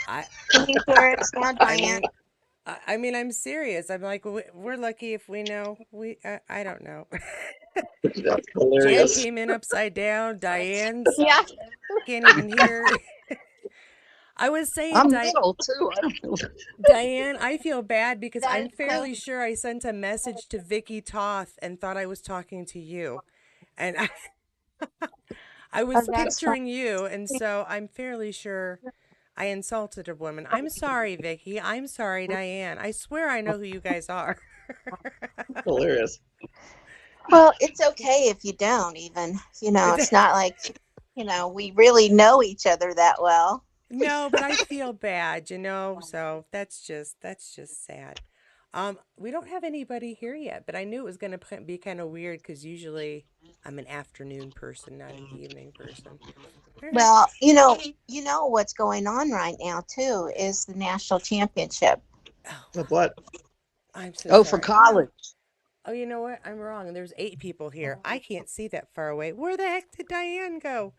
I Are you sure it's not I Diane? mean, I mean, I'm serious. I'm like, we're lucky if we know. I don't know. That's Jan hilarious. came in upside down. Diane's Yeah. can't even hear. I was saying, I'm little too. I don't know. Diane, I feel bad because That I'm is so. fairly sure I sent a message to Vicky Toth and thought I was talking to you. And I Oh, was that's fun. picturing you, and so I'm fairly sure I insulted a woman. I'm sorry, Vicky. I'm sorry, Diane. I swear I know who you guys are. Hilarious. Well, it's okay if you don't even. It's not like, we really know each other that well. No, but I feel bad, so that's just sad. We don't have anybody here yet, but I knew it was going to be kind of weird because usually I'm an afternoon person, not an evening person. All right. Well, what's going on right now too is the national championship. Oh, Of what? I'm so Oh, for sorry. college. Oh, you know what? I'm wrong. There's 8 people here. I can't see that far away. Where the heck did Diane go?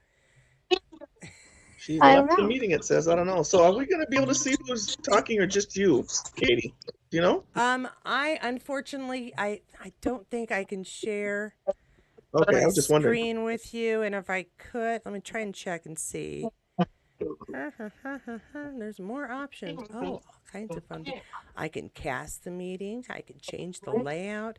She I don't left the know. meeting, it says. I don't know. So are we going to be able to see who's talking or just you, Katie? Do you know? I unfortunately I don't think I can share Okay, I my was just wondering. screen with you, and if I could, let me try and check and see. There's more options. Oh, all kinds of fun. I can cast the meeting. I can change the layout.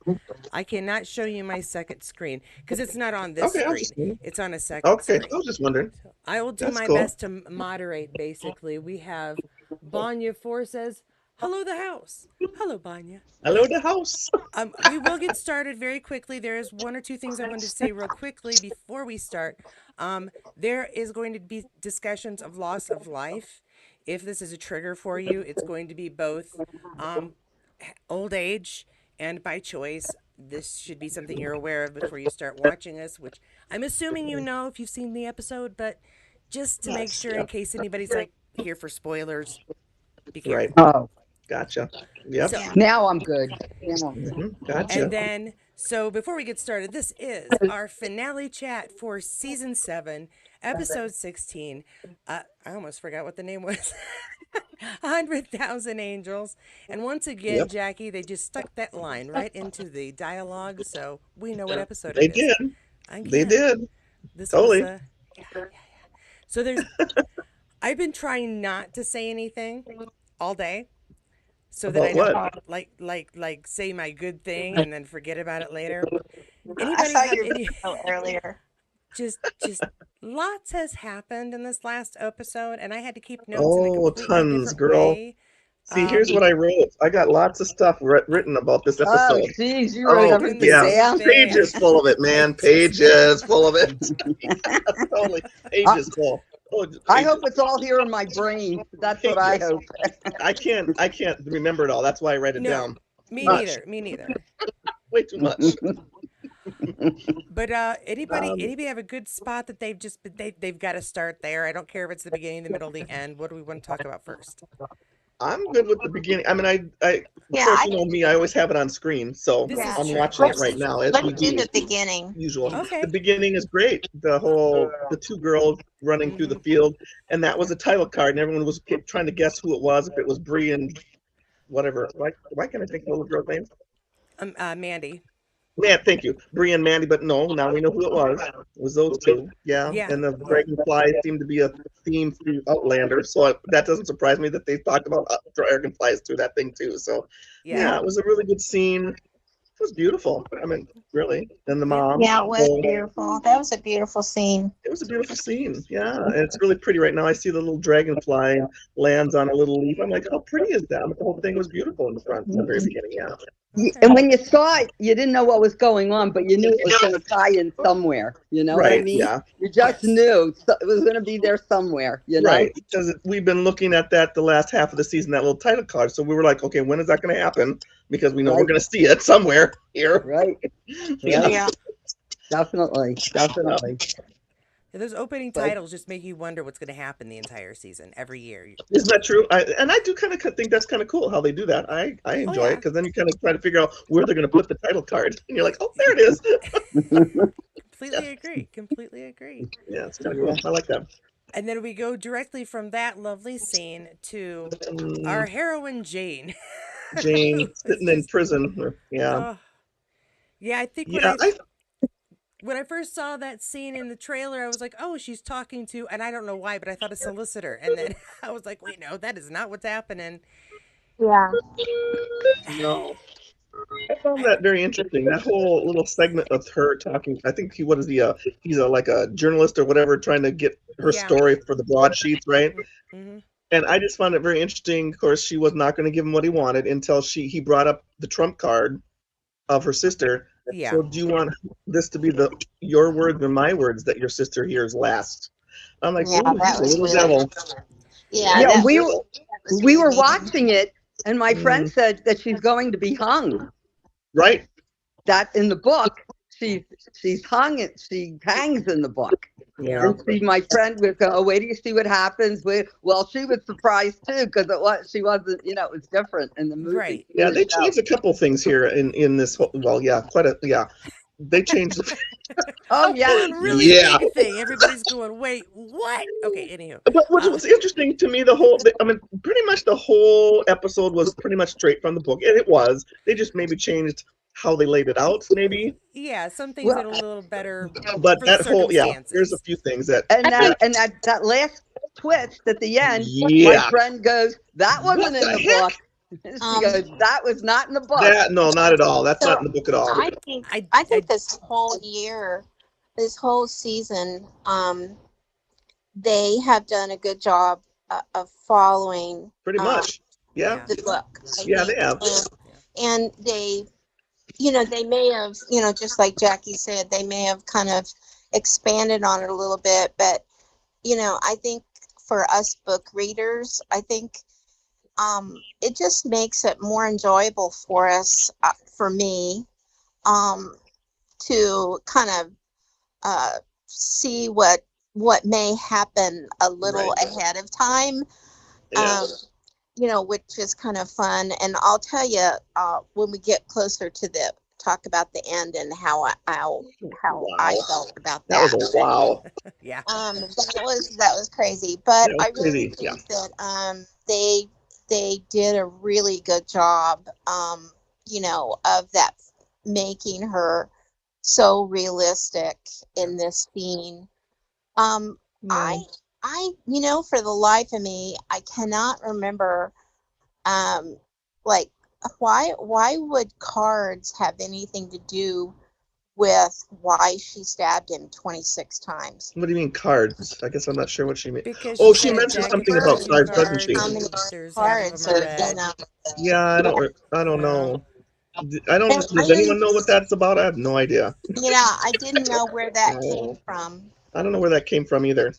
I cannot show you my second screen because it's not on this Okay, I was screen. just wondering. It's on a second Okay, I screen. was just wondering. So I will do That's my cool. best to moderate. Basically, we have Banya Four says, "Hello, the house." Hello, Banya. Hello, the house. We will get started very quickly. There is one or two things I wanted to say real quickly before we start. There is going to be discussions of loss of life. If this is a trigger for you, it's going to be both um, old age and by choice. This should be something you're aware of before you start watching us, which I'm assuming you know if you've seen the episode, but just to make Yes. sure in Yep. case anybody's like here for spoilers, be Right. careful. Oh, Gotcha. Yep. So, Yeah. now I'm good. Now I'm good. and Gotcha. then, so before we get started, this is our finale chat for season 7, episode 16. I almost forgot what the name was. 100,000 Angels. And once again, Yep. Jackie, they just stuck that line right into the dialogue, so we know what episode They it is. did. They Again, did. this was Totally. a. Yeah, yeah, yeah. So I've been trying not to say anything all day so that About I don't what? like say my good thing and then forget about it later. I Anybody thought have you were going any to go earlier. just lots has happened in this last episode and I had to keep notes in a Oh, completely tons, different girl. way. See, here's what I wrote. I got lots of stuff written about this Oh, episode. geez, you wrote Oh Oh, everything yeah. goodness, down. Pages man. full of it, man. Pages. Pages full of it. Totally. I, Pages full. Oh, I hope pages. it's all here in my brain. That's what I Pages. hope. I can't remember it all. That's why I write it No, down. me Much. neither. Me neither. Way too much. But Um, anybody have a good spot that they've got to start there. I don't care if it's the beginning, the middle, the end. What do we want to talk about first? I'm good with the beginning. I mean, of Yeah, course, you know me. I always have it on screen, so This yeah. is I'm true. watching it This Let's right is now true. as we let's do do the beginning. usual. The Okay. beginning is great. The two girls running through the Mm-hmm. field, and that was Yep. a title card, and everyone was trying to guess who it was. If it was Bree and whatever. Why can't I think of the little girl's name? Mandy. Man, thank you, Bree and Mandy. But no, now we know who it was. It was those two. Yeah, Yeah. and the dragonflies seemed to be a theme through Outlander, so that doesn't surprise me that they talked about dragonflies through that thing too. So, Yeah. yeah, it was a really good scene. It was beautiful. I mean, really. And the Yeah. mom. Yeah, it was So beautiful. That was a beautiful scene. it was a beautiful scene. Yeah, and it's really pretty right now. I see the little dragonfly lands on a little leaf. I'm like, how pretty is that? But the whole thing was beautiful in the front in the very beginning. Yeah. Okay. And when you saw it, you didn't know what was going on, but you knew it was going to tie in somewhere. You know what I Right. mean? Yeah. You just Yes. knew it was going to be there somewhere, you know? Right. Because we've been looking at that the last half of the season, that little title card. So we were like, okay, when is that going to happen? Because we know we're Right, going to see it somewhere here. right, Yeah. right. Yeah. Definitely, Yeah. definitely. Those opening But titles just make you wonder what's going to happen the entire season, every year. Isn't that true? I do kind of think that's kind of cool how they do that. I Oh enjoy it yeah. because then you kind of try to figure out where they're going to put the title card, and you're like, oh, there it is. Completely agree. Completely agree. Yeah, it's kind of cool. I like that. And then we go directly from that lovely scene to our Mm, heroine Jane. Who Jane is sitting in just prison. Yeah. oh yeah, I think Yeah. I when I first saw that scene in the trailer, I was like, oh, she's talking to, and I don't know why, but I thought a solicitor. And then I was like, wait, no, that is not what's happening. Yeah. no. I found I, that very interesting. That whole little segment of her talking. I think he what is he? He's a like a journalist or whatever, trying to get her yeah. story for the broadsheets, right? Mm-hmm. And I just found it very interesting. Of course, she was not going to give him what he wanted until he brought up the trump card of her sister. Yeah. So, do you want this to be the your words or my words that your sister hears last? I'm like, Yeah, ooh, that he's a was little really. devil. Yeah, Yeah, Devil, that was we really were mean. watching it, and my friend mm, said that she's going to be hung. right? That in the book, she's hung. She hangs in the book. Yeah. Yeah. And my friend was going, oh, wait till you see what happens. Well, she was surprised too because she wasn't, it was different in the movie. Right. Yeah, In the they show. changed a couple things here in this whole, well, yeah, quite a yeah. They changed Oh yeah, One really yeah. big thing. Everybody's going, wait, what? Okay, anywho. But what Uh, was interesting to me, I mean, pretty much the whole episode was pretty much straight from the book, and it was. They just maybe changed how they laid it out, maybe. yeah, some things well, that are a little better But for the that whole, yeah, there's a circumstances. few things that, and I think that last twist at the end, my yeah. friend goes, that What wasn't in the the book. heck? She goes, um that was not in the book. That no, not at all. That's not so in the book at all. I, I think I, this whole year, this whole season, they have done a good job of following Pretty much. Yeah, yeah, the book, I yeah, they think. have. And they, they may have, just like Jackie said, they may have kind of expanded on it a little bit, but I think for us book readers, I think it just makes it more enjoyable for us, for me, um, to kind of uh, see what may happen a little Right. ahead of time. Yeah. Um, which is kind of fun. And I'll tell you, when we get closer to the talk about the end and how I Wow. felt about That was that. a wow. yeah, That was crazy. But That was I really crazy. Yeah. think that they did a really good job, of that, making her so realistic in this scene. Um, Yeah. I for the life of me, I cannot remember, um, like, why would cards have anything to do with why she stabbed him 26 times? What do you mean cards? I guess I'm not sure what she meant. because Oh, she she said a mentioned deck of something about choosing cards, doesn't she? cards, How many and there's half of them cards are are, red. Yeah, I don't Well, know. I don't. And Does anyone know what that's about? I have no idea. I didn't know where that came No, from. I don't know where that came from either.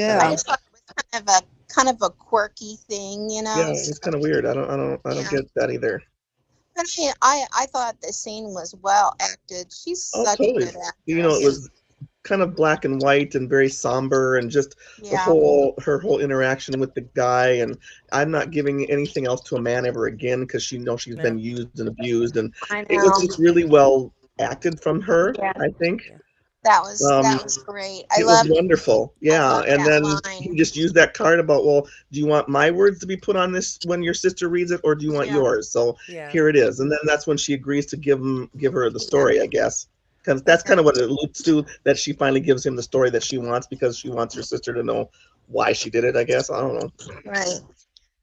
I Yeah. just thought it was kind of a quirky thing, Yeah, it's kind of weird. I don't Yeah. get that either. But I thought the scene was well acted. She's Oh, such a totally. good It actress. was kind of black and white and very somber, and just Yeah, her whole interaction with the guy. And I'm not giving anything else to a man ever again because she knows she's no, been used and abused, and I it was know. just really well acted from her, Yeah, I think. yeah, that was great. I It was love wonderful. I Yeah. love And that then he line. just used that card about, well, do you want my words to be put on this when your sister reads it, or do you want Yeah, yours? So yeah, here it is. And then that's when she agrees to give her the yeah, story, I guess. Because that's that's yeah, kind of what it alludes to, that she finally gives him the story that she wants because she wants her sister to know why she did it, I guess. I don't know. right.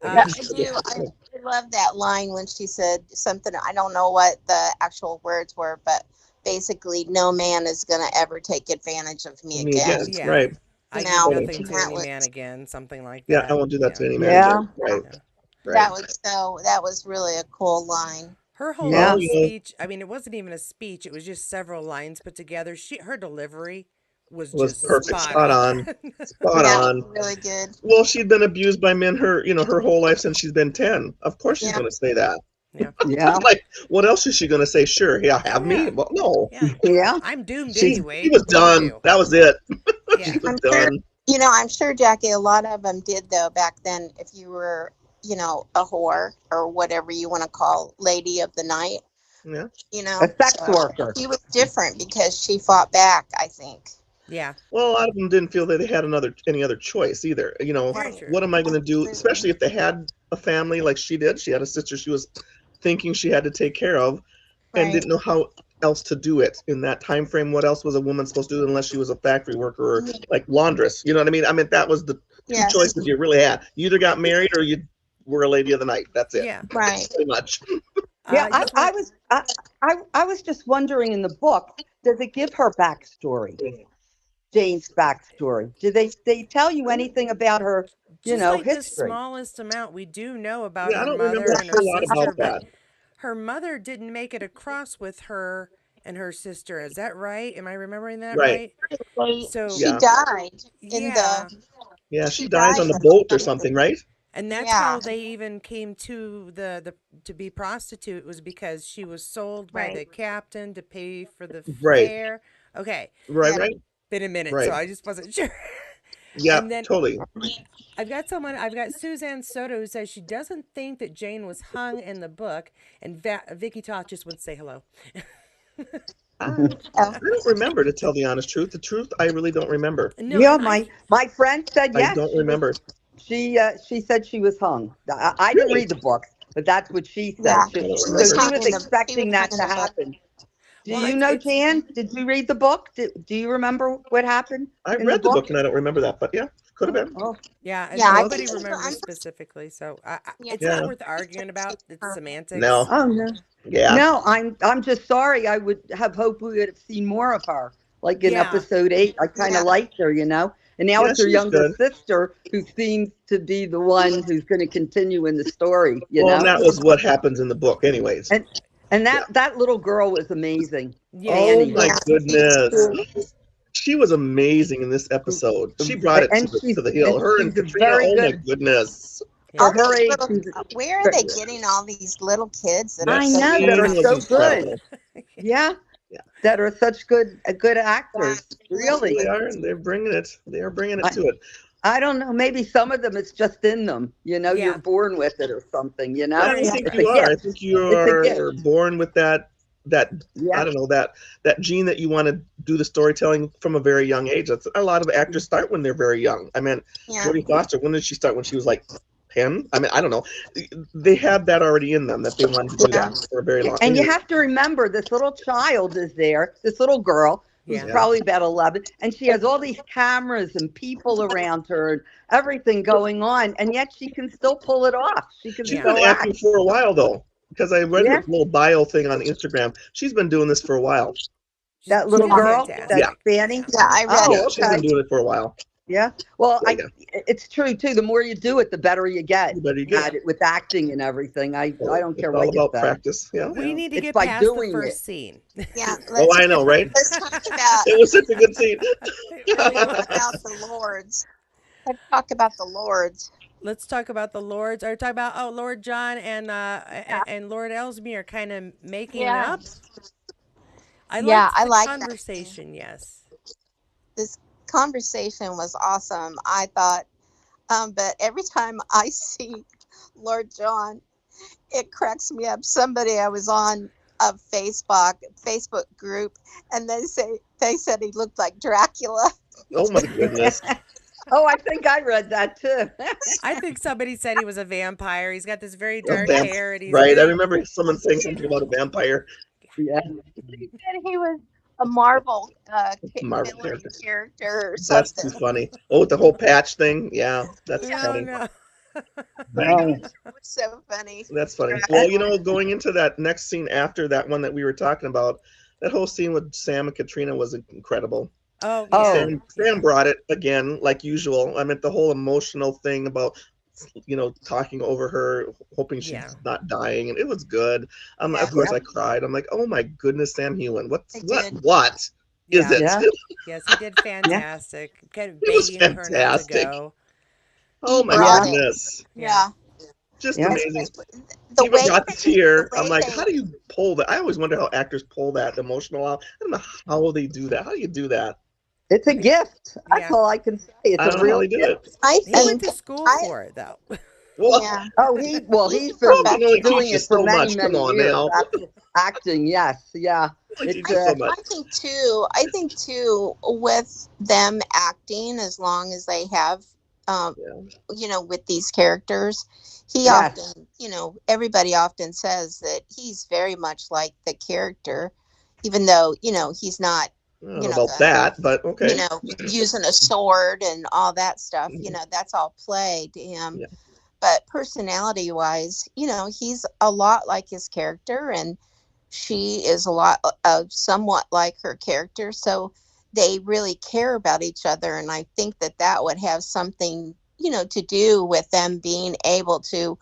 Yeah, uh, I do. I love that line when she said something. I don't know what the actual words were, but basically, no man is going to ever take advantage of me Me again. again. yeah. Right. I give And Totally. nothing to that any man was again, something like Yeah, I that. won't do that Yeah, to any man Yeah. again. Right. yeah. Right. that was really a cool line. Her whole Well, Yeah. little speech, I mean, it wasn't even a speech, it was just several lines put together. Her delivery was it was just perfect. spot Spot on. on. Spot Yeah, on. really good. Well, she'd been abused by men her whole life since she's been 10. Of course she's Yeah, going to say that. Yeah. Yeah. Like, what else is she going to say? Sure, yeah, Oh, have me? yeah. Well, no. Yeah. Yeah. I'm doomed She anyway. she was What do you done. do? That was it. She Yeah. was I'm sure. done. I'm sure, Jackie. A lot of them did though back then. If you were, a whore or whatever you want to call lady of the night, Yeah. A sex so worker. she was different because she fought back, I think. Yeah, Well, a lot of them didn't feel that they had any other choice either. very Right. true. What am I going to do? Absolutely. Especially if they had a family like she did. She had a sister she was thinking she had to take care of, and Right. didn't know how else to do it in that time frame. What else was a woman supposed to do unless she was a factory worker or like laundress? You know what I mean? I mean, that was the two Yes. choices you really had. You either got married or you were a lady of the night. That's it, Yeah. Right. pretty much. Yeah, I just want. I was just wondering in the book, does it give her backstory, Jane's backstory? Do they tell you anything about her, Just like the history? smallest amount, we do know about Yeah, I her don't remember mother a and her whole lot sister, about but that. her mother didn't make it across with her and her sister. Is that right? Am I remembering that Right. right? So, She Yeah. died in yeah. the. Yeah, she She dies died on the of boat or something, something. right? And that's Yeah. how they even came to the to be prostitute was because she was sold by Right. the captain to pay for the Right. fare. Okay, Right, Yeah. right, been a minute, so right. I just wasn't sure. Yeah, And then totally. I've got Suzanne Soto who says she doesn't think that Jane was hung in the book, and Vicky Toth just wants to say hello. I don't remember, to tell the honest truth. The truth, I really don't remember. No, Yeah, and my friend said I yes. don't remember. She said she was hung. I didn't Really? read the books, but that's what she said. Yeah. I don't She was So she remember. hung was in the. She was expecting hung that in to the book. happen. Do well, you it's know, it's Jan? Did you read the book? Do you remember what happened I in the read the book? book and I don't remember that, but yeah, could have been. Oh, yeah, and Yeah. I nobody think she. remembers specifically, so Yeah. it's not Yeah. worth arguing about. It's No. semantics. oh no. Yeah. No, I'm just sorry. I would have hoped we would have seen more of her. Like in Yeah, episode 8, I kind Yeah. of liked her, And now Yeah, it's her she was younger good. sister who seems to be the one who's going to continue in the story, Well, and that was what happens in the book, anyways. And and Yeah. that little girl was amazing, yeah, Oh she Annie. my Yeah. was. goodness. She was amazing in this episode. She brought it to And the hill. and Her and she's a Katrina, very oh my good goodness. for All Yeah, her these age. little. Where are they getting all these little kids that are That I so know that scene are was beautiful? so good. incredible. Yeah, Yeah. that are such good Yeah. actors. Yes, Really. they are, and they're bringing it. They are bringing it I, to it. I don't know. Maybe some of them it's just in them. You're yeah. born with it or something. I don't Yeah. think It's a you are. I gift. think you It's a gift. are born with that I Yeah. don't know, that gene that you want to do the storytelling from a very young age. That's a lot of actors start when they're very young. I mean, Yeah. Jodie Foster, when did she start? When she was like 10? I mean, I don't know. They had that already in them that they wanted to do Yeah. that for a very long. And you Anyway, have to remember this little child is there, this little girl who's Yeah. yeah. probably about 11, and she has all these cameras and people around her and everything going on, and yet she can still pull it off. She can She's Yeah. been still acting act. for a while though, because I read her Yeah, little bio thing on Instagram. She's been doing this for a while. that She's little been Yeah. girl, that Yeah, fantastic. Fanny. Yeah. Yeah. I read yeah. Oh, it. She's been okay. doing it for a while. Yeah. Well, Yeah, yeah. it's true too. The more you do it, the better you get You better get. at it with acting and everything. I don't It's care all what you about say. practice. Yeah. We need to It's get by past the doing it. first scene. Yeah. Oh, I know, right? Let's talk about. It was such a good scene. It really About was. the lords. Let's talk about the lords. Let's talk about the lords. Or talk about Lord John and Yeah. and Lord Ellesmere are kind of making Yeah. up. I Yeah. liked I the like that. conversation. Yes. This conversation was awesome. I thought, but every time I see Lord John, it cracks me up. Somebody I was on a Facebook group, and they said he looked like Dracula. Oh my goodness. Oh, I think I read that too. I think somebody said he was a vampire. He's got this very A dark vamp- hair, and he's right. I very remember someone saying something about a vampire. Yeah. They said he was a Marvel Marvel villain character. character or That's too something. funny. Oh, with the whole patch thing. Yeah, that's no, funny. no. Oh. It was so funny. That's funny. Well, Dracula. going into that next scene after that one that we were talking about, that whole scene with Sam and Katrina was incredible. Oh And yeah, Oh. Sam brought it again, like usual. I mean, the whole emotional thing about talking over her, hoping she's yeah, not dying, and it was good. Yeah. Of course, I cried. I'm like, oh my goodness, Sam Hewen, what I what did. what is yeah. it? Yeah. Yes, he did Yeah. fantastic. Kind of It was begging her not to fantastic. go. Oh He my brought Yeah. it. goodness, Yeah. just Yeah. amazing. The Even way got the the tear. I'm way like, they how do you pull that? I always wonder how actors pull that emotional out. I don't know how they do that. How do you do that? It's a gift. That's Yeah, all I can say. It's I a don't know how real they do gift. it. I he went think to school I for it though. Well, Yeah. Oh, he's well, been it can only doing teach you it for so many, much. Come many on years. now. Acting, yes, yeah. It only It's teaches so much. I think too, with them acting, as long as they have, um, Yeah. with these characters, he yes, often, everybody often says that he's very much like the character, even though, he's not, I don't know about that, but okay. using a sword and all that stuff, Mhm. that's all play to him. Yeah. But personality wise, he's a lot like his character, and she is a lot somewhat like her character. So they really care about each other. And I think that that would have something, to do with them being able to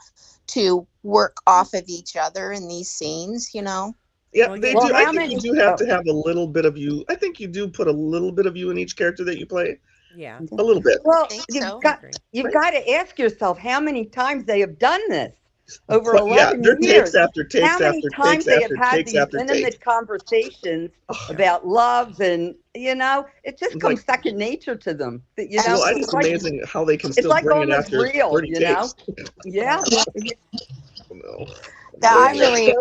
work off of each other in these scenes. Yeah, Well, they again, well, do. I how think you many? do have Oh, to have a little bit of you. I think you do put a little bit of you in each character that you play. yeah, A little bit, I well, think you've so. I got agree. you've right? got to ask yourself how many times they have done this over But yeah, 11 there are takes years. after How takes many after times takes they have after had takes these after takes. intimate conversations Oh, about love, and it just it's like, comes second nature to them. well, I think Absolutely. it's amazing how they can It's still like bring it almost after real, 30 takes. Yeah. Well, No, Yeah, I amazing.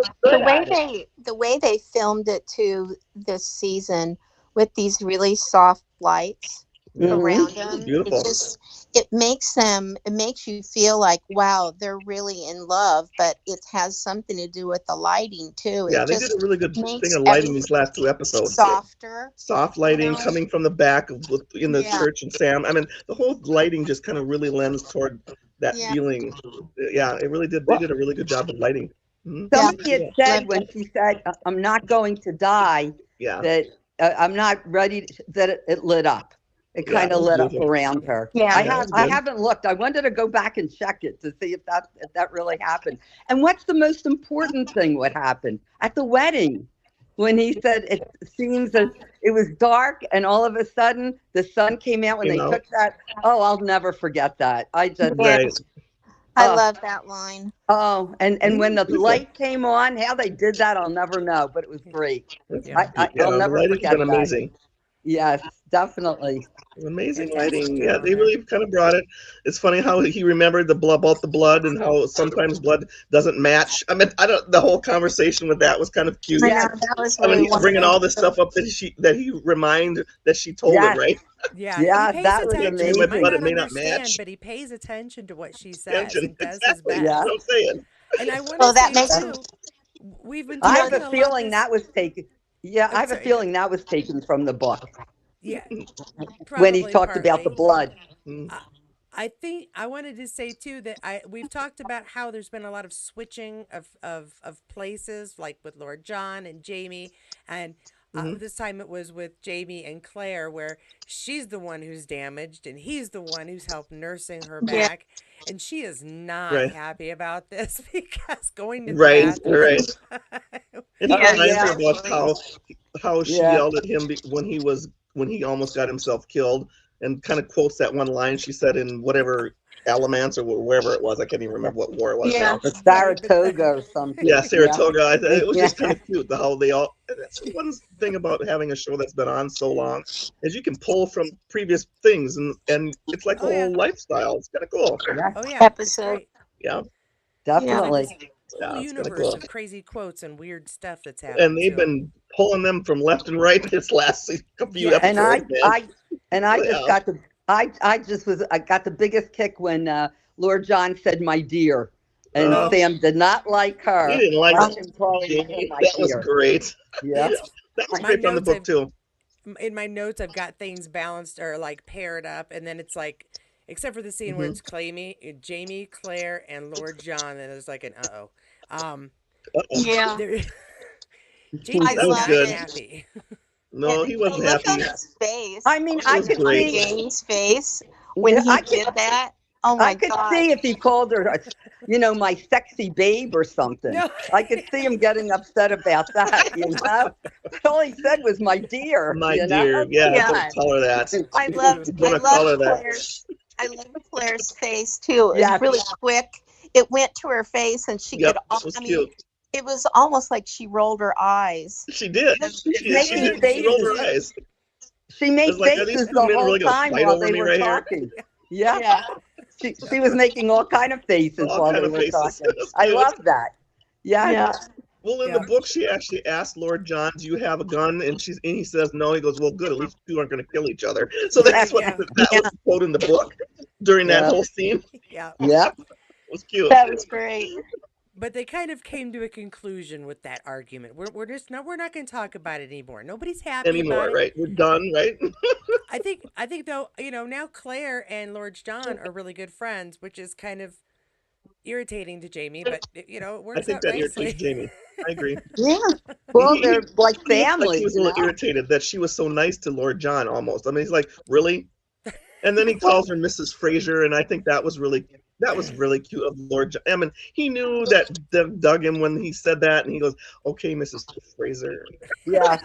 really the way they filmed it too this season with these really soft lights Yeah, Hmm. around it was them. It beautiful. just it makes you feel like, wow, they're really in love, but it has something to do with the lighting too. Yeah, It they did a just really good thing makes of lighting everything these last two episodes. softer, Soft you lighting know? coming from the back in the Yeah. church and Sam. I mean, the whole lighting just kind of really lends toward that Yeah. feeling. Yeah, it really did. They Well, did a really good job of lighting. Mhm. Yeah. somebody had Yeah, said Loved when it. she said, I'm not going to die, yeah, that I'm not ready, that it lit up. It yeah. kind It of was lit up beautiful. around yeah, her. Yeah. Yeah, it was I good. haven't looked. I wanted to go back and check it to see if that really happened. And what's the most important thing? What happened at the wedding when he said it seems as it was dark and all of a sudden the sun came out when Came they out took that. Oh, I'll never forget that. I just Yeah. right. I oh love that line. oh and when Mhm. the Beautiful. light came on, how they did that, I'll never know. But it was great. It's, yeah. I'll yeah, the never lighting's been forget that. amazing. Yes, definitely. Amazing Fantastic lighting. job Yeah, on they that. really kind of brought it. It's funny how he remembered the blood about the blood and how sometimes blood doesn't match. I mean, I don't. The whole conversation with that was kind of cute. I know Yes, that was I mean, really he's bringing all this wonderful. stuff up that he reminded that she told him, yes, right? Yeah, he yeah. pays That was attention. He With might blood, amazing. it not may not understand, match. but he pays attention to what she says Tension. and does his Exactly. That's Yeah. what best. I'm saying. And I want to Well, that say makes him, too, we've been you I know, have talking a a lot feeling this. that was taken. Yeah, I I'm have a sorry, go, feeling that was taken from the book yeah, when he probably talked about the partly. blood. Mm, I, I think I wanted to say too that we've talked about how there's been a lot of switching of places, like with Lord John and Jamie, and mhm. this time it was with Jamie and Claire, where she's the one who's damaged and he's the one who's helped nursing her yeah, back, and she is not Right. happy about this because going to the Right. bathroom. Right. And he Oh yes, reminds yeah, her about absolutely. how she yeah. yelled at him when he almost got himself killed, and kind of quotes that one line she said in whatever Alamance or wherever it was. I can't even remember what war it was Yeah, now. Or Right, but Saratoga or something. Yeah, Yeah, Saratoga. It was yeah, just kind of cute the how they all. And that's one thing about having a show that's been on so long is you can pull from previous things, and it's like a oh yeah, whole lifestyle. It's kind of cool. yeah. oh yeah, it's episode. great. Yeah, Yeah, There's like Definitely. this whole yeah, it's kind of universe cool. of crazy quotes and weird stuff that's And happened to they've them. been pulling them from left and right this last few Yeah, And episodes, man. I just Yeah, got I got the biggest kick when Lord John said my dear, and uh, oh, Sam did not like he her didn't like him calling him Jamie. my That was dear. great. Yeah. it's That was my great from the notes. book too. In my notes I've got things balanced or like paired up, and then it's like, except for the scene where Hmm. it's Jamie, Claire, and Lord John, and there's like an um, Uh-oh. yeah, there, Jamie I That is was loved not good. it. happy. No, And he the wasn't look on happy. his I face, mean, It I was could on great. see, Jamie's face when yeah, he did that. Oh I my could God. see if he called her, my sexy babe or something. No, I could see him getting upset about that, you know. But all he said was my dear, My you know. dear, yeah, Yeah, don't call her that. I too loved Don't I beautiful. call loved her that. Claire's face too. It was Yes, really quick. It went to her face and she Yep, could it was I mean, cute. it was almost like she rolled her eyes. She did. she's She She making did. did. She She rolled faces. her did. eyes. She It made was like, are these faces two the men whole really gonna time fight while over they me were right here? talking. Yeah, Yeah. She was making all kind of faces All while kind they of were faces. talking. That's I cute. love that. Yes. Yeah. Well, in Yeah. the book, she actually asked Lord John, "Do you have a gun?" And he says no. He goes, "Well, good. At least you aren't going to kill each other." So that's what Yeah. that was the quote in the book during that Yeah. whole scene. Yeah. Yeah. It was cute. That was great. But they kind of came to a conclusion with that argument. We're just no, we're not going to talk about it anymore. Nobody's happy about Anymore, it. right? We're done, right? I think though, now Claire and Lord John are really good friends, which is kind of irritating to Jamie, but it I works think out that irritates nicely. Jamie. I agree. Yeah. Well, He they're like looked like he family, was a you little know? irritated that she was so nice to Lord John almost. I mean, he's like, really? And then he calls her Mrs. Fraser, and I think that was really cute of Lord John. I mean, he knew that dug him when he said that, and he goes, "Okay, Mrs. Fraser." Yeah.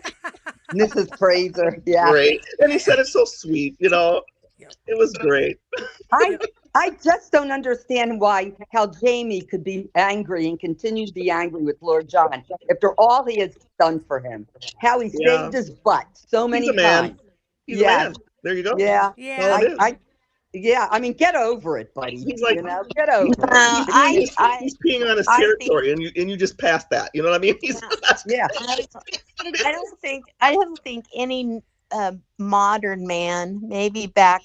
Mrs. Fraser. Yeah. Great. And he said it so sweet, Yep. It was great. I I just don't understand how Jamie could be angry and continue to be angry with Lord John after all he has done for him. How he Yeah. saved his butt so He's many a man. times. He's a Yes. man. There you go. Yeah. That's all Yeah. it is. Yeah. I mean, get over it, buddy. He's like, Get over it. he's peeing on his I territory, and you just passed that. You know what I mean? Yeah. I don't think any modern man, maybe back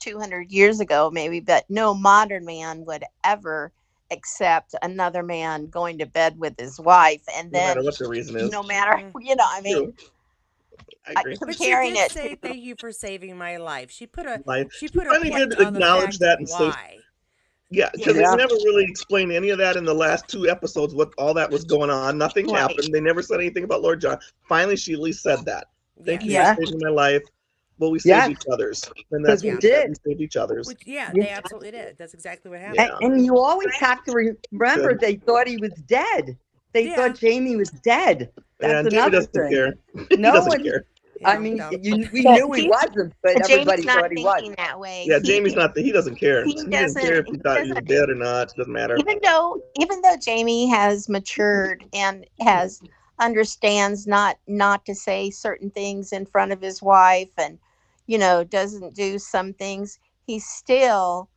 200 years ago, maybe, but no modern man would ever accept another man going to bed with his wife, and No matter then what the reason is. no matter, I mean, True. I agree. But she comparing did it say to thank you for saving my life. She put a Life. she put a finally point did on the acknowledge fact that of and say, why. yeah, because Yeah. they never really explained any of that in the last 2 episodes, what all that was going on. Nothing Right. happened. They never said anything about Lord John. Finally, she at least said that. Thank you Yeah. for saving my life. Well, we saved Yes. each other's. And that's Because what we we said. did. We saved each other's. Which yeah, Yeah. they absolutely did. That's exactly what happened. Yeah. And you always have to remember Good. they thought he was dead. They Yeah. thought Jamie was dead. Yeah, That's and Jamie another doesn't thing. care. He No doesn't one. care. I Yeah, mean, no. we But knew he he- wasn't, but everybody Jamie's not thought he was. thinking that way. Yeah, Jamie's not. He doesn't care. he He didn't care if he he thought he was doesn't- dead or not. It doesn't matter. even though Jamie has matured and has understands not to say certain things in front of his wife, and doesn't do some things, he still,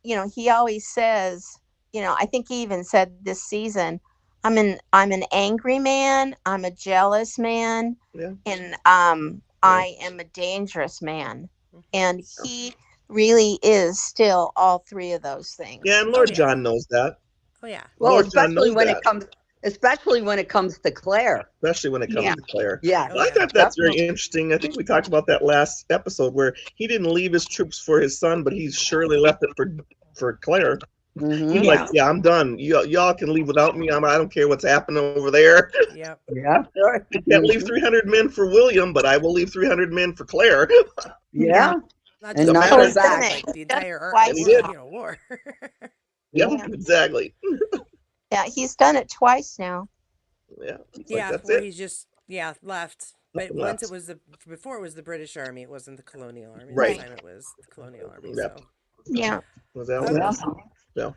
he always says, I think he even said this season, I'm an angry man, I'm a jealous man, Yeah. and I am a dangerous man. And he really is still all three of those things. Yeah, and Lord yeah. John knows that. Oh yeah. Well, Lord John especially knows when that. it comes to Claire. Especially when it comes Yeah. to Claire. Yeah. Oh, I yeah. thought that's very interesting. I think we talked about that last episode where he didn't leave his troops for his son, but he surely left it for Claire. Mhm. He's like, yeah, I'm done. Y'all can leave without me. I don't care what's happening over there. Yep. Yeah. Sure. I can't leave 300 men for William, but I will leave 300 men for Claire. Yeah. Not And just not that, go but back. like the entire Twice he did. war. Yep, Yeah. exactly. Yeah, he's done it twice now. Yeah, it's Yeah, like, that's where it. he's just left. But Nothing once left. it was before it was the British Army, it wasn't the colonial army. Right. This time it was the colonial army. Yep. So Yeah. Was that Okay. Yeah.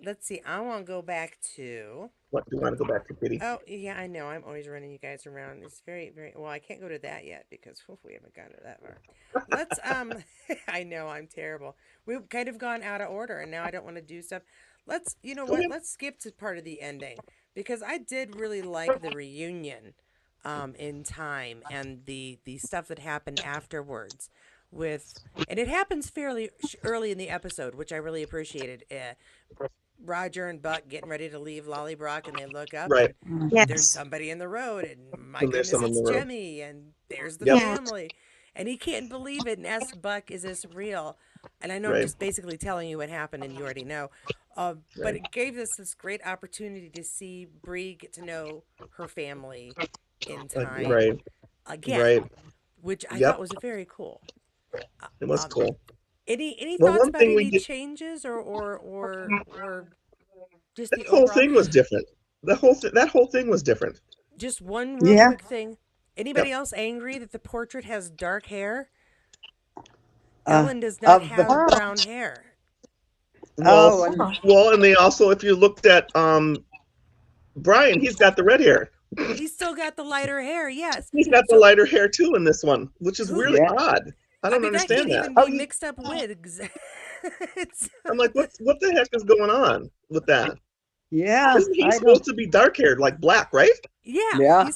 let's see. I want to go back to. What do you want to go back to, Kitty? Oh yeah, I know. I'm always running you guys around. It's very, very well. I can't go to that yet because we haven't gotten to that far. Let's. I know I'm terrible. We've kind of gone out of order, and now I don't want to do stuff. Let's. You know what? Okay. Let's skip to part of the ending because I did really like the reunion, in time and the stuff that happened afterwards. And it happens fairly early in the episode, which I really appreciated. Roger and Buck getting ready to leave Lollybrock, and they look up, Right. and Yes. there's somebody in the road, and my And there's goodness, someone it's in the road. Jemmy, and there's the Yep. family, and he can't believe it, and asks Buck, "Is this real?" And I know I'm Right. just basically telling you what happened, and you already know, but Right. it gave us this great opportunity to see Bree get to know her family in time Right. again, Right. which I Yep. thought was very cool. It was Um, cool. Any Well, thoughts one about thing we any did- changes or just That the whole overall? thing was different. That whole thing was different. Just one real Yeah. quick thing. Anybody else angry that the portrait has dark hair? Ellen does not of the- have brown hair. Oh, Well, and they also, if you looked at Brian, he's got the red hair. He's still got the lighter hair, yes. He's got the lighter hair too in this one, which is Who- really Yeah. odd. I don't mean, understand that that. can't even be Oh, mixed up wigs. It's I'm like, what the heck is going on with that? Yeah, Isn't he I don't. supposed to be dark haired, like black, right? yeah, Yeah,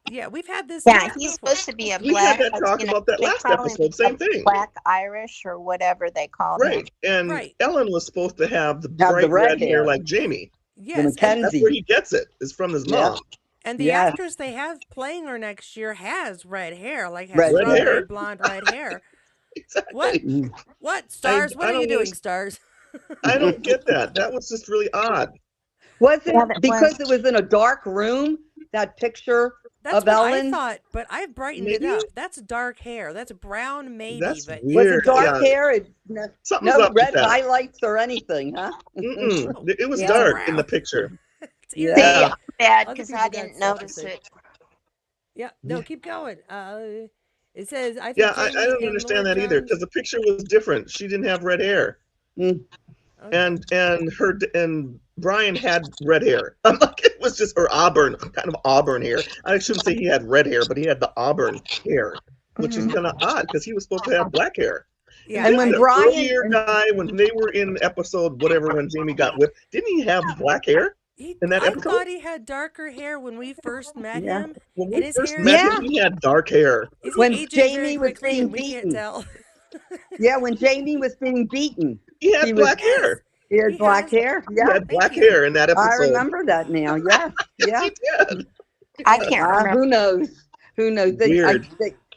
yeah, we've had this Yeah, talk he's before. supposed to be a We had black, that talk about that they last call him episode. a Same thing, black Irish or whatever they call him. right? And Right. Ellen was supposed to have the have the bright red red hair hair, like Jamie. the Yes, That's where Mackenzie. he gets it. Is from his Yeah, mom. and the yeah, actress they have playing her next year has red hair, like has red Red hair. strawberry hair, blonde red hair. What? exactly. Mm. What? I Stars? What I are you don't doing, understand. Stars? I don't get that. That was just really odd. Was Yeah, it that because was. it was in a dark room? That picture That's of what I Ellen thought, but I've brightened it Maybe up. That's dark hair. That's brown, maybe, that's but was it's it weird. dark Yeah, dark. hair? No, something's no up with red that. highlights or anything, huh? Mm-mm. No, It was it's Yeah. dark in the brown. picture. It's Yeah. See, iridescent. Yeah, I'm bad Other because I people got didn't notice self-assured. it. Yeah, no, Yeah. keep going. It says, I yeah. think I Jamie don't and understand Lord that either John's. because the picture was different. She didn't have red hair, Mm. Okay. and Brian had red hair. I'm like, it was just or auburn, kind of auburn hair. I shouldn't say he had red hair, but he had the auburn hair, which is Mhm. kind of odd because he was supposed to have black hair. And Yeah, And didn't when I the Brian earlier and guy, when they were in episode whatever, when Jamie got whipped, didn't he have black hair he in that I episode? thought he had darker hair when we first met yeah, him, When and we his first hair is met him, yeah, he had dark hair. is he when aging very Jamie was quickly being and we can't beaten, tell? yeah, when Jamie was being beaten, He he had was black Yes, hair. he had he black has. hair. He Yeah, had Thank black you. hair in that I episode. remember that now. Yes, Yes, yeah. he did. I Thank can't you. remember. Who knows? Who knows? Weird.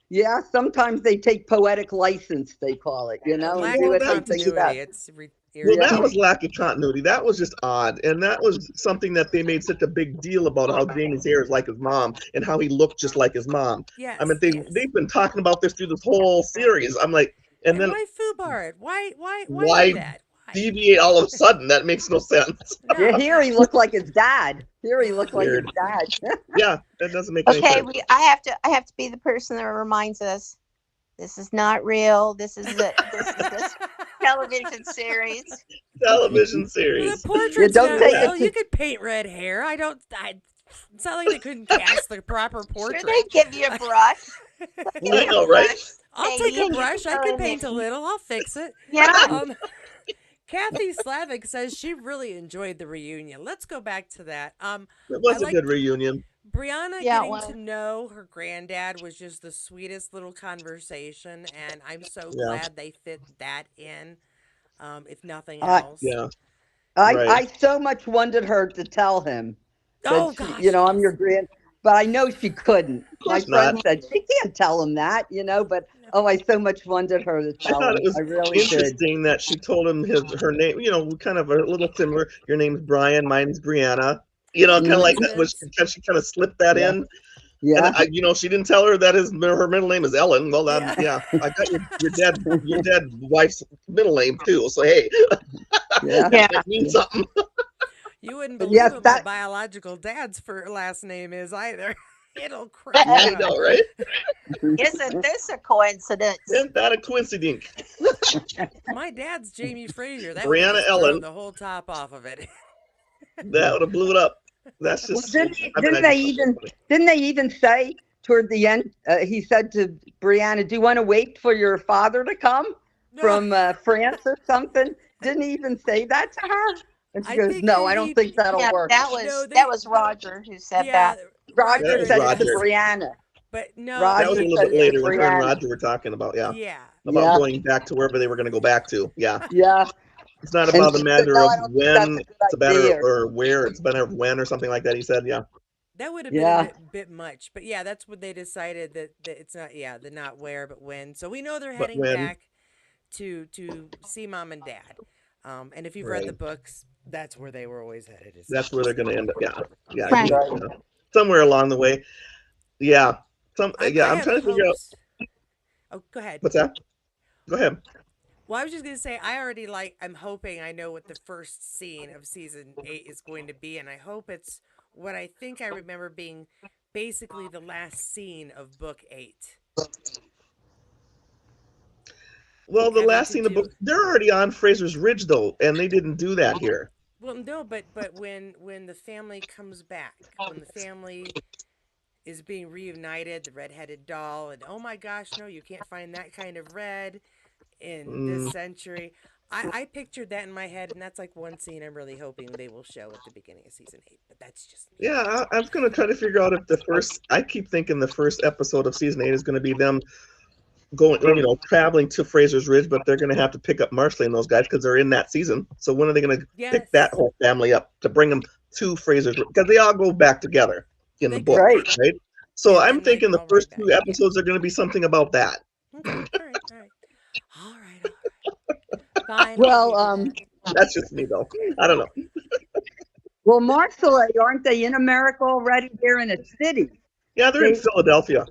Yeah, sometimes they take poetic license, they call it, A and lack do Well, of what that they think about. continuity. It's well, that Yeah, was irritating. lack of continuity. That was just odd, and that was something that they made such a big deal about how Jamie's hair is like his mom and how he looked just like his mom. I mean, Yes, they yes. they've been talking about this through this whole series. I'm like, and And then why foobar it? Why do why that? Why? deviate all of a sudden? That makes no sense. yeah. No. Here he looked like his dad. Here he looked like his Weird. dad. Yeah, that doesn't make any Okay, sense. I have to be the person that reminds us this is not real. This is a television series. Television Well, the series. You portrait's don't not take Yeah, it real. You to. could paint red hair. It's not like they couldn't cast the proper Sure, portrait. they give you a brush. Give I you a know, right? brush. I'll Hey, take a you can brush. I go can in there. paint a little. I'll fix it. Yeah. Kathy Slavic says she really enjoyed the reunion. Let's go back to that. It I was a like good reunion. Brianna Yeah, it getting was. to know her granddad was just the sweetest little conversation, and I'm so Yeah, glad they fit that in, if nothing I else. yeah, I right. I so much wanted her to tell him that Oh she, gosh, I'm your yes. grand, but I know she couldn't. Of My course not. friend said she can't tell him that, but No. oh, I so much wanted her to I tell thought it him. I was really did. interesting that she told him her name. Kind of a little similar. Your name's Brian. Mine's Brianna. What a Kind of Mm, like that. Was coincidence. she kind of slipped that yeah, in? And yeah, she didn't tell her that her middle name is Ellen. Well, Yeah. yeah, I got your dead wife's middle name too. So hey, yeah, Yeah. that might mean yeah. something. You wouldn't But believe yes, what my that biological dad's last name is either. It'll crack yeah. you I up. know, right? Isn't this a coincidence? Isn't that a coincidence? My dad's Jamie Frazier. That would have Brianna just thrown Ellen. the whole top off of it. That would have blew it up. That's Well, just. I mean, didn't I they just thought that even was funny. didn't they even say toward the end? He said to Brianna, "Do you want to wait for your father to come No, from France or something?" Didn't he even say that to her? And she I goes, think "No, I don't think that'll Yeah, work." that no, was they, Roger who said yeah, that. That Roger Roger was and said it to Roger. Brianna. but no, That was a Roger little said bit it to later when her and Brianna. Roger were talking about, yeah, yeah. about Yeah, going back to wherever they were going to go back to. Yeah, yeah. it's not And about a she said, matter "No, of I don't think that's when, a it's a good matter idea." or where, it's a matter of when or something like that. He said, yeah, That would have been a Yeah, bit much, but yeah, that's what they decided that it's not the not where but when. So we know they're but heading when, back to see mom and dad. And if you've read the right, books, that's where they were always headed. Is that's where they're going to end up. Yeah, yeah, yeah. Right. somewhere along the way. Yeah, I I'm have trying to figure out hopes. Oh, go ahead. what's that. Go ahead. Well, I was just gonna say I already I'm hoping I know what the first scene of season 8 is going to be, and I hope it's what I think I remember being basically the last scene of book 8, Well, the having last to scene of the do book, they're already on Fraser's Ridge though, and they didn't do that here. well, no, but when the family comes back, when the family is being reunited, the red-headed doll, and oh my gosh, no, you can't find that kind of red in this Mm, century. I pictured that in my head, and that's like one scene I'm really hoping they will show at the beginning of season 8. But that's just me. Yeah, I was gonna try to figure out if the first. I keep thinking the first episode of season 8 is gonna be them going, traveling to Fraser's Ridge, but they're gonna have to pick up Marshall and those guys because they're in that season. So when are they gonna pick that Yes, whole family up to bring them to Fraser's Ridge? Because they all go back together in the they book, could, Right. right? So and I'm then like thinking the all first right back. two Yeah. episodes are gonna be something about that. Okay. All right. All right. All right. All right. Fine. I'll Well, give you that. That's just me though. I don't know. well, Marcella, aren't they in America already? They're in a city, Yeah, they're in they Philadelphia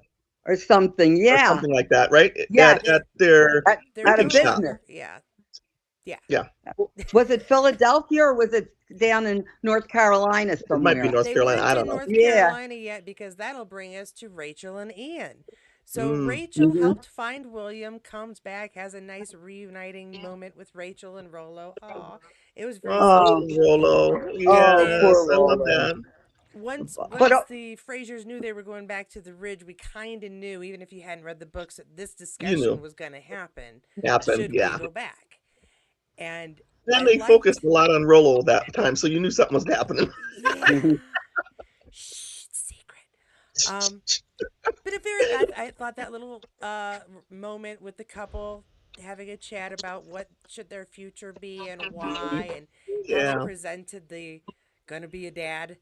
or something. or Yeah, something like that, right? yeah, At their at, They're at a printing shop. business. Yeah. Yeah. Yeah, Was it Philadelphia or was it down in North Carolina it might be somewhere? North They Carolina. weren't I in don't know. North Yeah. Carolina yet because that'll bring us to Rachel and Ian. So Mm. Rachel Hmm. helped find William, comes back, has a nice reuniting moment with Rachel and Rollo. Aw, it was very Oh, sweet. Oh, Rolo. oh, And poor Yes, I love Rolo. that. once But once the Frasers knew they were going back to the Ridge, we kind of knew, even if you hadn't read the books, that this You discussion knew. was going to happen. Happened, Should we yeah. go back? And Then I they focused liked, a lot on Rolo that time, so you knew something was happening. yeah, shh, it's secret. Um, But a very, I thought that little moment with the couple having a chat about what should their future be and why, and how they Yeah, presented the gonna be a dad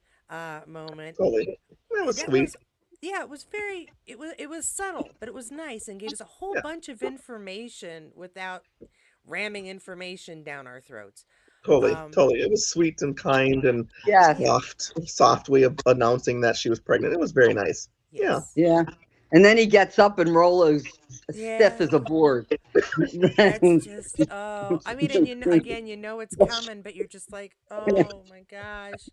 moment. totally. That was That sweet. was, yeah, it was very, it was subtle, but it was nice and gave us a whole Yeah, bunch of information without ramming information down our throats. totally, Um, totally. It was sweet and kind and yes, yeah, soft way of announcing that she was pregnant. It was very nice. Yeah. yes, yeah. And then he gets up and Rolo's stiff yeah. as a board. That's just, oh, I mean, and again, it's coming, but you're just like, oh my gosh,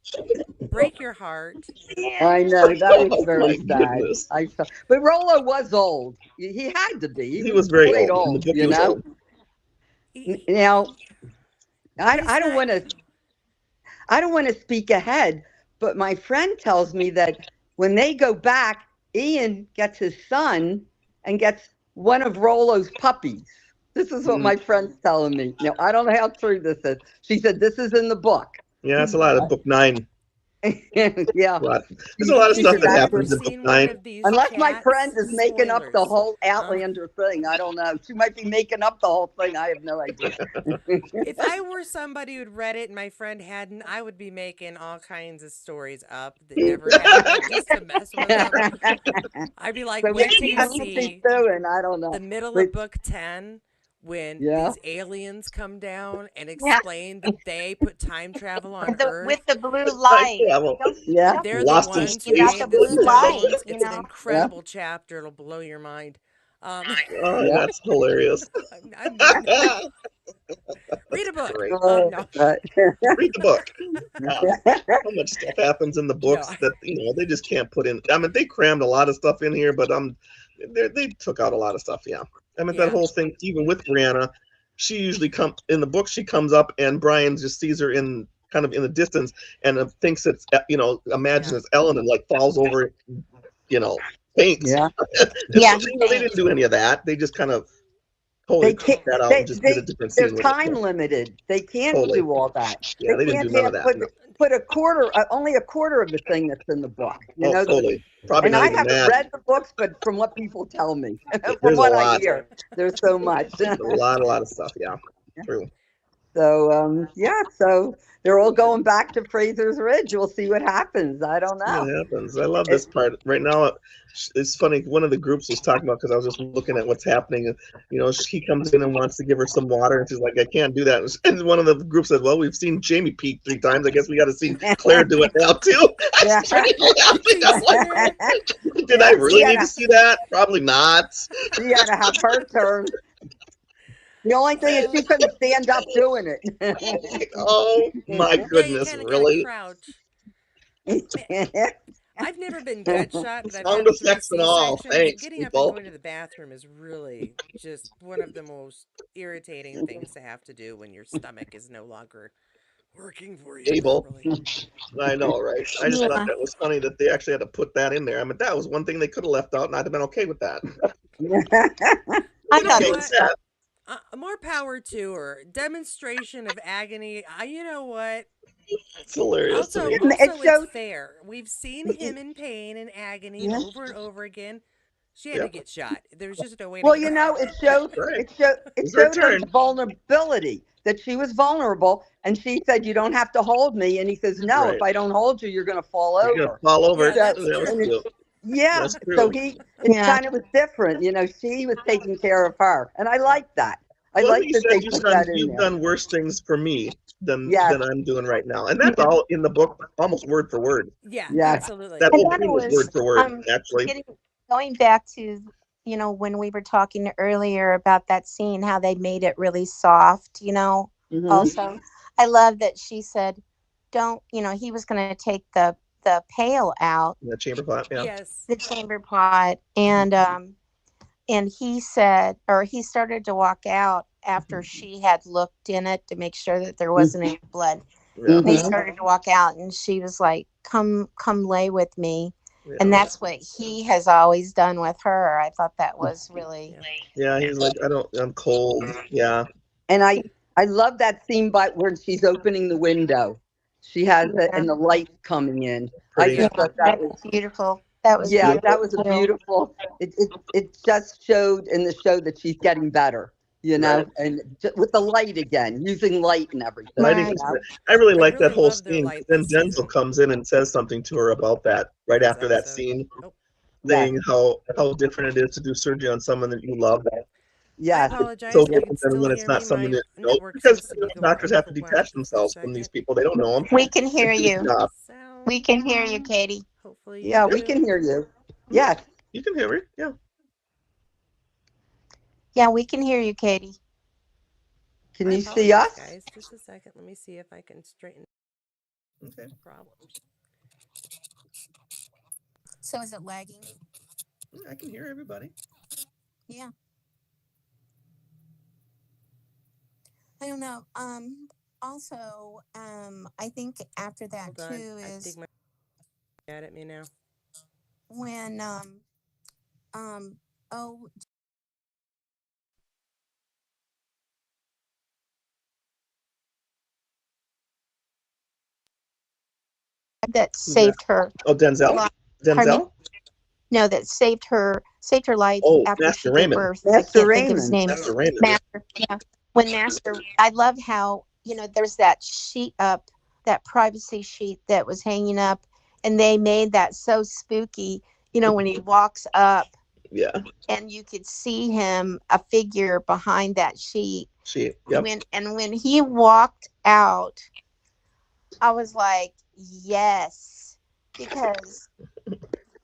break your heart. I know that was Oh very my sad. goodness. But Rolo was old. He had to be. He He was was very quite old. In the old, book, he was old. Now, But it's I don't not, want to. I don't want to speak ahead, but my friend tells me that when they go back, Ian gets his son and gets one of Rolo's puppies. This is what Mm. my friend's telling me. Now, I don't know how true this is. She said this is in the book. Yeah, that's a lot of book 9. Yeah. A lot. There's a She- lot of she stuff said that if that you've was, happens in book seen one 9. of these unless my chats, friend is making up the spoilers. whole Outlander thing. I don't know. She might be making up the whole thing. I have no idea. If I were somebody who'd read it and my friend hadn't, I would be making all kinds of stories up that never happened just to mess with them. I'd be like, So wait till maybe you that's what she's see doing. I don't know. the middle But of book 10 when yeah. these aliens come down and Yeah. explain that they put time travel on With the Earth. blue Like, light. yeah, well, Yeah. They're the Lost in ones who You got Space. the made the blue light, stones. you It's an know. Yeah. incredible chapter. It'll blow your mind. Um, Oh, Yeah. that's hilarious. I mean, read a That's book. great. No, Read the book. So much stuff happens in the no. books that they just can't put in. I mean, they crammed a lot of stuff in here, but they took out a lot of stuff. Yeah, I mean that Yeah. whole thing, even with Brianna, she usually come in the book. She comes up and Brian just sees her in kind of in the distance and thinks it's imagines Yeah. it's Ellen and like falls over, faints. Yeah. And Yeah, so, he they thinks. didn't do any of that. They just kind of They totally can't. cut that out and just did a different They're scene with time it. limited. They can't Totally. do all that. Yeah, they They didn't do can't none of have that. put a quarter, only a quarter of the thing that's in the book. Oh, totally. Probably And not I even haven't that. read the books, but from what people tell me, from There's a what I lot. hear, there's so much. A lot of stuff. Yeah, true. So yeah, so they're all going back to Fraser's Ridge. We'll see what happens. I don't See know. what happens. I love this part. Right now, it's funny. One of the groups was talking about because I was just looking at what's happening. And, he comes in and wants to give her some water, and she's like, "I can't do that." And one of the groups said, "Well, we've seen Jamie peek 3 times. I guess we got to see Claire do it now too." I Yeah. started laughing. I'm like, did I really need to see that? Probably not. She had to have her turn. The only thing is she couldn't stand up doing it. Oh my Yeah, you goodness, kind of got to really? crouch. Man, I've never been gut shot, but I've Sound had 3 effects and all. C-sections. Thanks, Getting up and people. going to the bathroom is really just one of the most irritating things to have to do when your stomach is no longer working for you Able. properly. I know, right? I just thought Yeah. that was funny that they actually had to put that in there. I mean, that was one thing they could have left out, and I'd have been okay with that. I You know thought Okay it with was what? that. More power to her. Demonstration of agony. You know what? It's hilarious to Also, me. It also, it's shows. fair. We've seen him in pain and agony Yeah. over and over again. She had Yeah, to get shot. There's just no way to Well, go. right. it It's her showed her turn. vulnerability, that she was vulnerable, and she said, "You don't have to hold me." And he says, "No, if Right. I don't hold you, you're going to fall You're gonna over." fall over. Yeah, So, that's That was true. and cute. yeah, That's so true. it Yeah. kind of was different. She was taking care of her, and I Yeah. like that. I Well, like he that said they put that in you've there. done worse things for me Yes, than I'm doing right now, and that's all in the book, almost word for word. Yeah, yes, absolutely. That And whole then it thing was was word for word, actually. getting going back to, when we were talking earlier about that scene, how they made it really soft, hmm also. I love that she said, don't, he was going to take the pail out, In the chamber pot, yeah. Yes. the chamber pot, Mhm. and he said, or he started to walk out after Mhm. she had looked in it to make sure that there wasn't any blood. Yeah, And he hmm started to walk out, and she was like, come lay with me. And yeah, that's what he has always done with her. I thought that was really, Yeah. yeah. He's like, I'm cold. Yeah, And I love that scene, but where she's opening the window, she has it, yeah, and the light coming in. I pretty. yeah, just thought that that was, was beautiful. That was yeah, that Beautiful. was a beautiful too. beautiful. It just showed in the show that she's getting better, Right. and with the light again, using light and And everything. I think Right. I really I like that really whole love their scene, light because then this Denzel season. comes in and says something to her about that right This after that episode. scene, Oh, Yes, saying how different it is to do surgery on someone that you love. I yes, It's so apologize if you yes. can different than still when it's hear not me. someone My that network because seems to be going doctors have to whack detach for a themselves from these second. people. They don't know them. We can hear It's just a you. job. Sound. We can hear you, Katie. Hopefully you Yeah, we do. can hear you. Mhm. Yes. You can hear me. Yeah. Yeah, we can hear you, Katie. Can I you see apologize, us? guys. Just a second. Let me see if I can straighten Okay. problems. So is it lagging? Yeah, I can hear everybody. Yeah. I don't know. Also, I think after that Hold on. too I think is my mad at me now. when oh, that Who's that? saved her Oh, Denzel. life. Pardon me? Denzel. No, that saved her life Oh, after she Master gave Raymond. birth. I Master can't think of his Raymond. name. Master Raymond. Yeah. Master. Yeah. When Master, I love how, there's that sheet up, that privacy sheet that was hanging up, and they made that so spooky. When he walks up, Yeah. and you could see him, a figure behind that sheet. She. And Yep. when he walked out, I was like, yes, because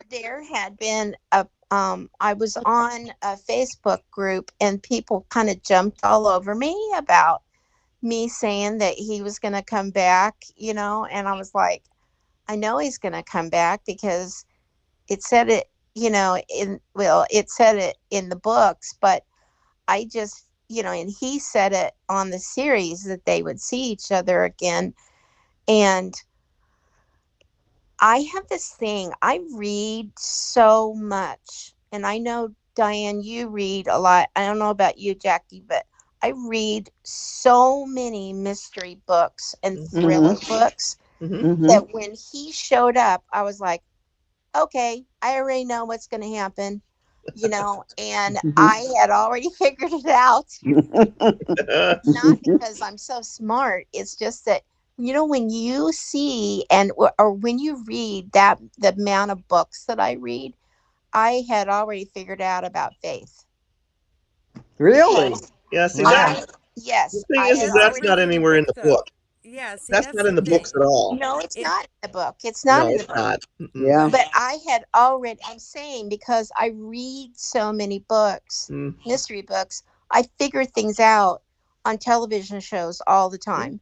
there had been I was on a Facebook group, and people kind of jumped all over me about me saying that he was going to come back, and I was like, I know he's going to come back because it said it, it said it in the books, but I just, and he said it on the series that they would see each other again. And I have this thing, I read so much, and I know, Diane, you read a lot. I don't know about you, Jackie, but I read so many mystery books and Mm-hmm. thriller books Mm-hmm. Mm-hmm. that when he showed up, I was like, okay, I already know what's going to happen, and Mm-hmm. I had already figured it out. Not because I'm so smart. It's just that, when you see or when you read that, the amount of books that I read, I had already figured out about faith. Really? Because Yeah. See that. Wow. I, The yes, thing I is had It's that's already. not not in the anywhere in book, the though. book. Yeah, see, That's that's not the in the books thing. at all. No, it's It not in the book. It's not No, in the it's book. not. Mm-mm. Yeah. But I had already, I'm saying, because I read so many books, Mm. mystery books, I figure things out on television shows all the time.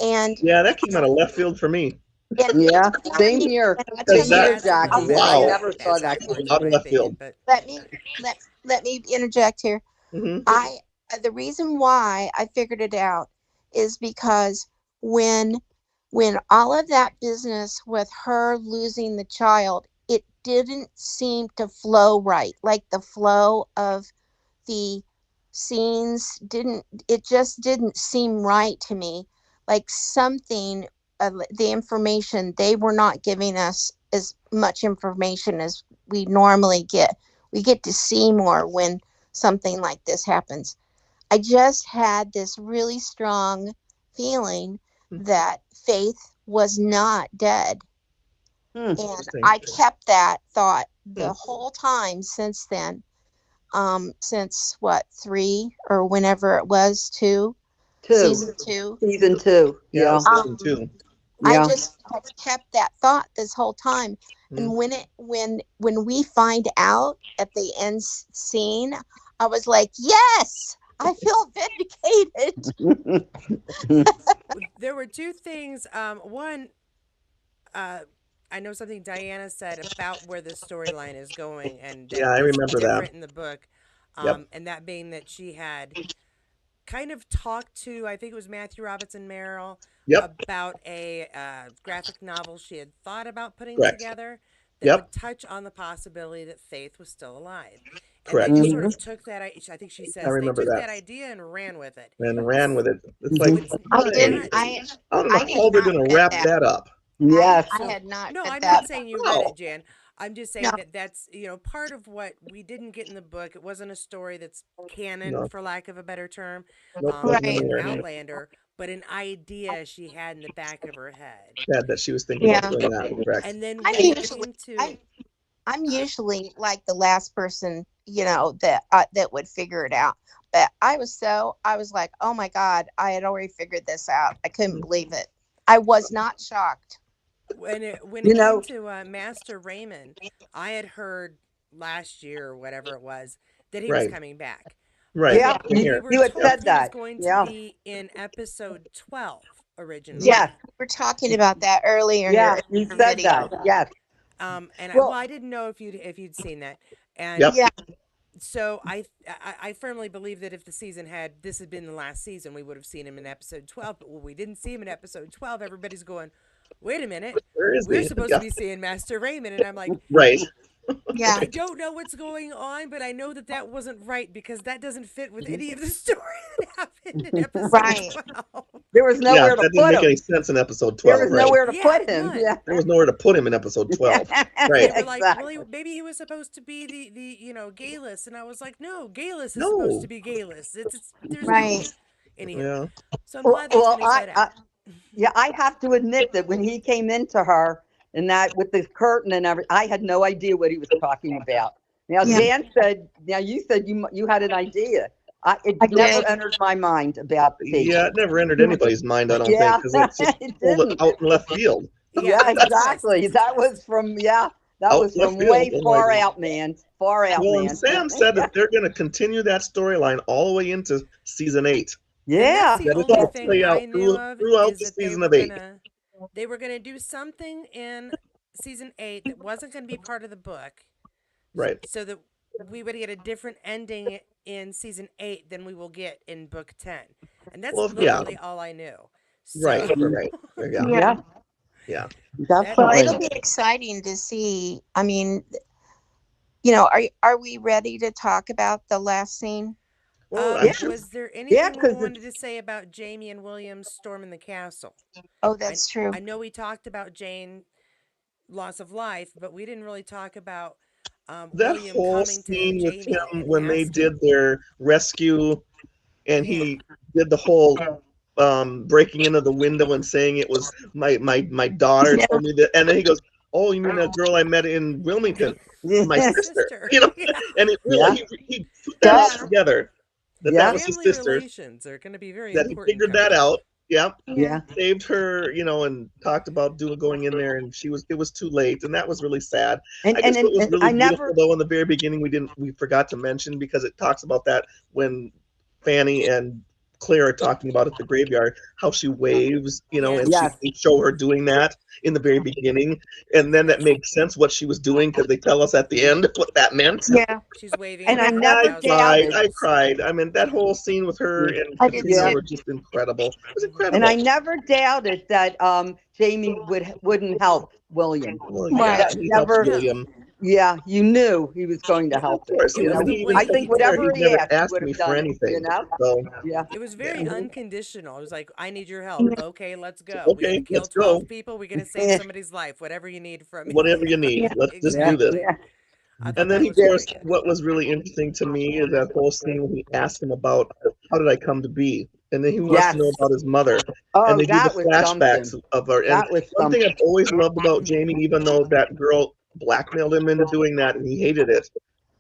And Yeah, that came out of left field for me. Yeah. let Same me, here. and I'll tell Because Same you, that here, That's a I'll little Jackie. tell I you, wow, never far saw fetched, that according coming. to out my of left field. opinion, but let me let me interject here. Mm-hmm. I The reason why I figured it out is because when all of that business with her losing the child, it didn't seem to flow right, like the flow of the scenes didn't, it just didn't seem right to me. Like something, the information, they were not giving us as much information as we normally get. We get to see more when something like this happens. I just had this really strong feeling that Faith was not dead. Hmm. And Interesting. I kept that thought Hmm. the whole time since then. Since what, three or whenever it was, two, Two. season two. Season two. Yeah, it Yeah. was season 2. I Yeah. just have kept that thought this whole time. Hmm. And when we find out at the end scene, I was like, yes, I feel vindicated. There were two things. One, uh, I know something Diana said about where the storyline is going, and that Yeah, I it's remember that. different in the book. Yep. And that being that she had kind of talked to, I think it was Matthew Robinson Merrill, Yep. about a graphic novel she had thought about putting Correct. together that Yep. would touch on the possibility that Faith was still alive. And they Correct. just sort Mhm. of took that, I think she I says, they remember took that that idea and ran with it. and ran with it. It's like, Mhm. What's I why? didn't. not I don't know I had how they're not going to read wrap that. that up. Yes. I so had not no, read I'm not that. saying you read Wow. it, Jan. I'm just No. saying that that's, part of what we didn't get in the book. It wasn't a story that's canon, No. for lack of a better term, Nope. Wasn't in Right. in there. Outlander, but an idea she had in the back of her head. Sad that she was thinking about Yeah. doing that. Correct. And then I'm when it usually came I'm to, I'm uh, usually like the last person, that would figure it out. But I was like, oh my God, I had already figured this out. I couldn't Mhm. believe it. I was not shocked. when You it came know. to Master Raymond, I had heard last year or whatever it was that he was Right. coming back. Right. But Yeah. Yeah. Same we You, here. were you had Yep. told said he was that. going to Yeah. be in episode 12 Mhm. Yes. originally. We were talking about that earlier in Yeah. your You said that. video. Yes. And Well. I didn't know if you'd seen that. And Yep. Yeah. so I firmly believe that if the season this had been the last season, we would have seen him in episode 12. But when we didn't see him in episode 12, everybody's going, wait a minute, Where is we're he? supposed to Yeah. be seeing Master Raymond. And I'm like, Right. Yeah. I don't know what's going on, but I know that that wasn't right because that doesn't fit with any of the story that happened in episode Right. 12. There was Yeah, nowhere to that didn't put make any him. sense in episode There 12. was Right. nowhere to Yeah, put him. none. Yeah. There was nowhere to put him in episode 12. And they Right. were like, well, Exactly. maybe he was supposed to be the Gayless, and I was like, no, Gayless is supposed No. to be Gayless. There's no, Right. anywho. Yeah. So I'm Well, glad they finished I, that I out. yeah, I have to admit that when he came into her and that with the curtain and everything, I had no idea what he was talking about. Now, Yeah. Dan said, now you said you had an idea. It I never did. entered my mind about Faith. Yeah, it never entered anybody's mind, I don't think, Yeah, because it's just it pulled didn't. out in left field. Yeah, Yeah, it's a twist. exactly. It's a That twist. was from, yeah, that Out was left from field. way I'm far like, out, man. Far out, well, and man. Sam said that they're going to continue that storyline all the way into season 8. And that's Yeah. the That it's only going to thing play out I knew of throughout is the that they season were of 8. gonna do something in season 8 that wasn't gonna be part of the book, Right. so that we would get a different ending in season 8 than we will get in book 10. And that's Well, yeah. literally all I knew. Right. So Right. Yeah. Yeah, Yeah. that Well, definitely. it'll be exciting to see. I mean, are we ready to talk about the last scene? Well, Yeah. was there Yeah, anything we because wanted to say about Jamie and William's storm in the castle? Oh, I that's true. I know we talked about Jane loss of life, but we didn't really talk about that William whole coming to scene with Jamie him and when they asking. did their rescue and Mhm. he did the whole breaking into the window and saying it was my daughter Yeah. told me that, and then he goes, "Oh, you mean that girl I met in Wilmington, my My sister?" sister. You know, Yeah. and it yeah, really he put that all Yeah. together that yeah, was his Family sister, relations are going to be very that he important figured that coming up. out. Yeah, yeah. saved her, and talked about going in there, and it was too late, and that was really sad. And I guess what was and really I beautiful never. though in the very beginning we forgot to mention, because it talks about that when Fanny and Claire are talking about at the graveyard, how she waves, and Yes. they Yes. show her doing that in the very beginning, and then that Yes. makes sense what she was doing because they tell us at the end what that meant. Yeah. She's waving And at I the never Thousand doubted. I Angels. cried. I mean, that whole scene with her and I did Katrina too. Yeah. were just incredible. It was Hmm. And I incredible. never doubted that Jamie wouldn't help William. Well, Right. yeah, That he helps never. No. William. Yeah, you knew he was going to Of help her. course. It You I was know, mean, the even way I to he be think did fair, whatever he'd it. he never asked, he asked would me have for done it. You anything. know? So, Yeah. It was very Mhm. unconditional. It was like, I need your help. Okay, let's go. We got to okay, kill let's 12 go. people. We're going to save somebody's life. Whatever you need from me. Whatever you Yeah. need, let's just do this. Exactly. Yeah. I thought And then that he, of was Yeah. very course, good. what was really interesting to me is that whole scene when he asked him about how did I come to be, and then he wants to know Yes. about his mother, and Oh, they do the that was flashbacks something. of her. And That was one thing I've something. always loved about Jamie, even though that girl blackmailed him into doing that and he hated it,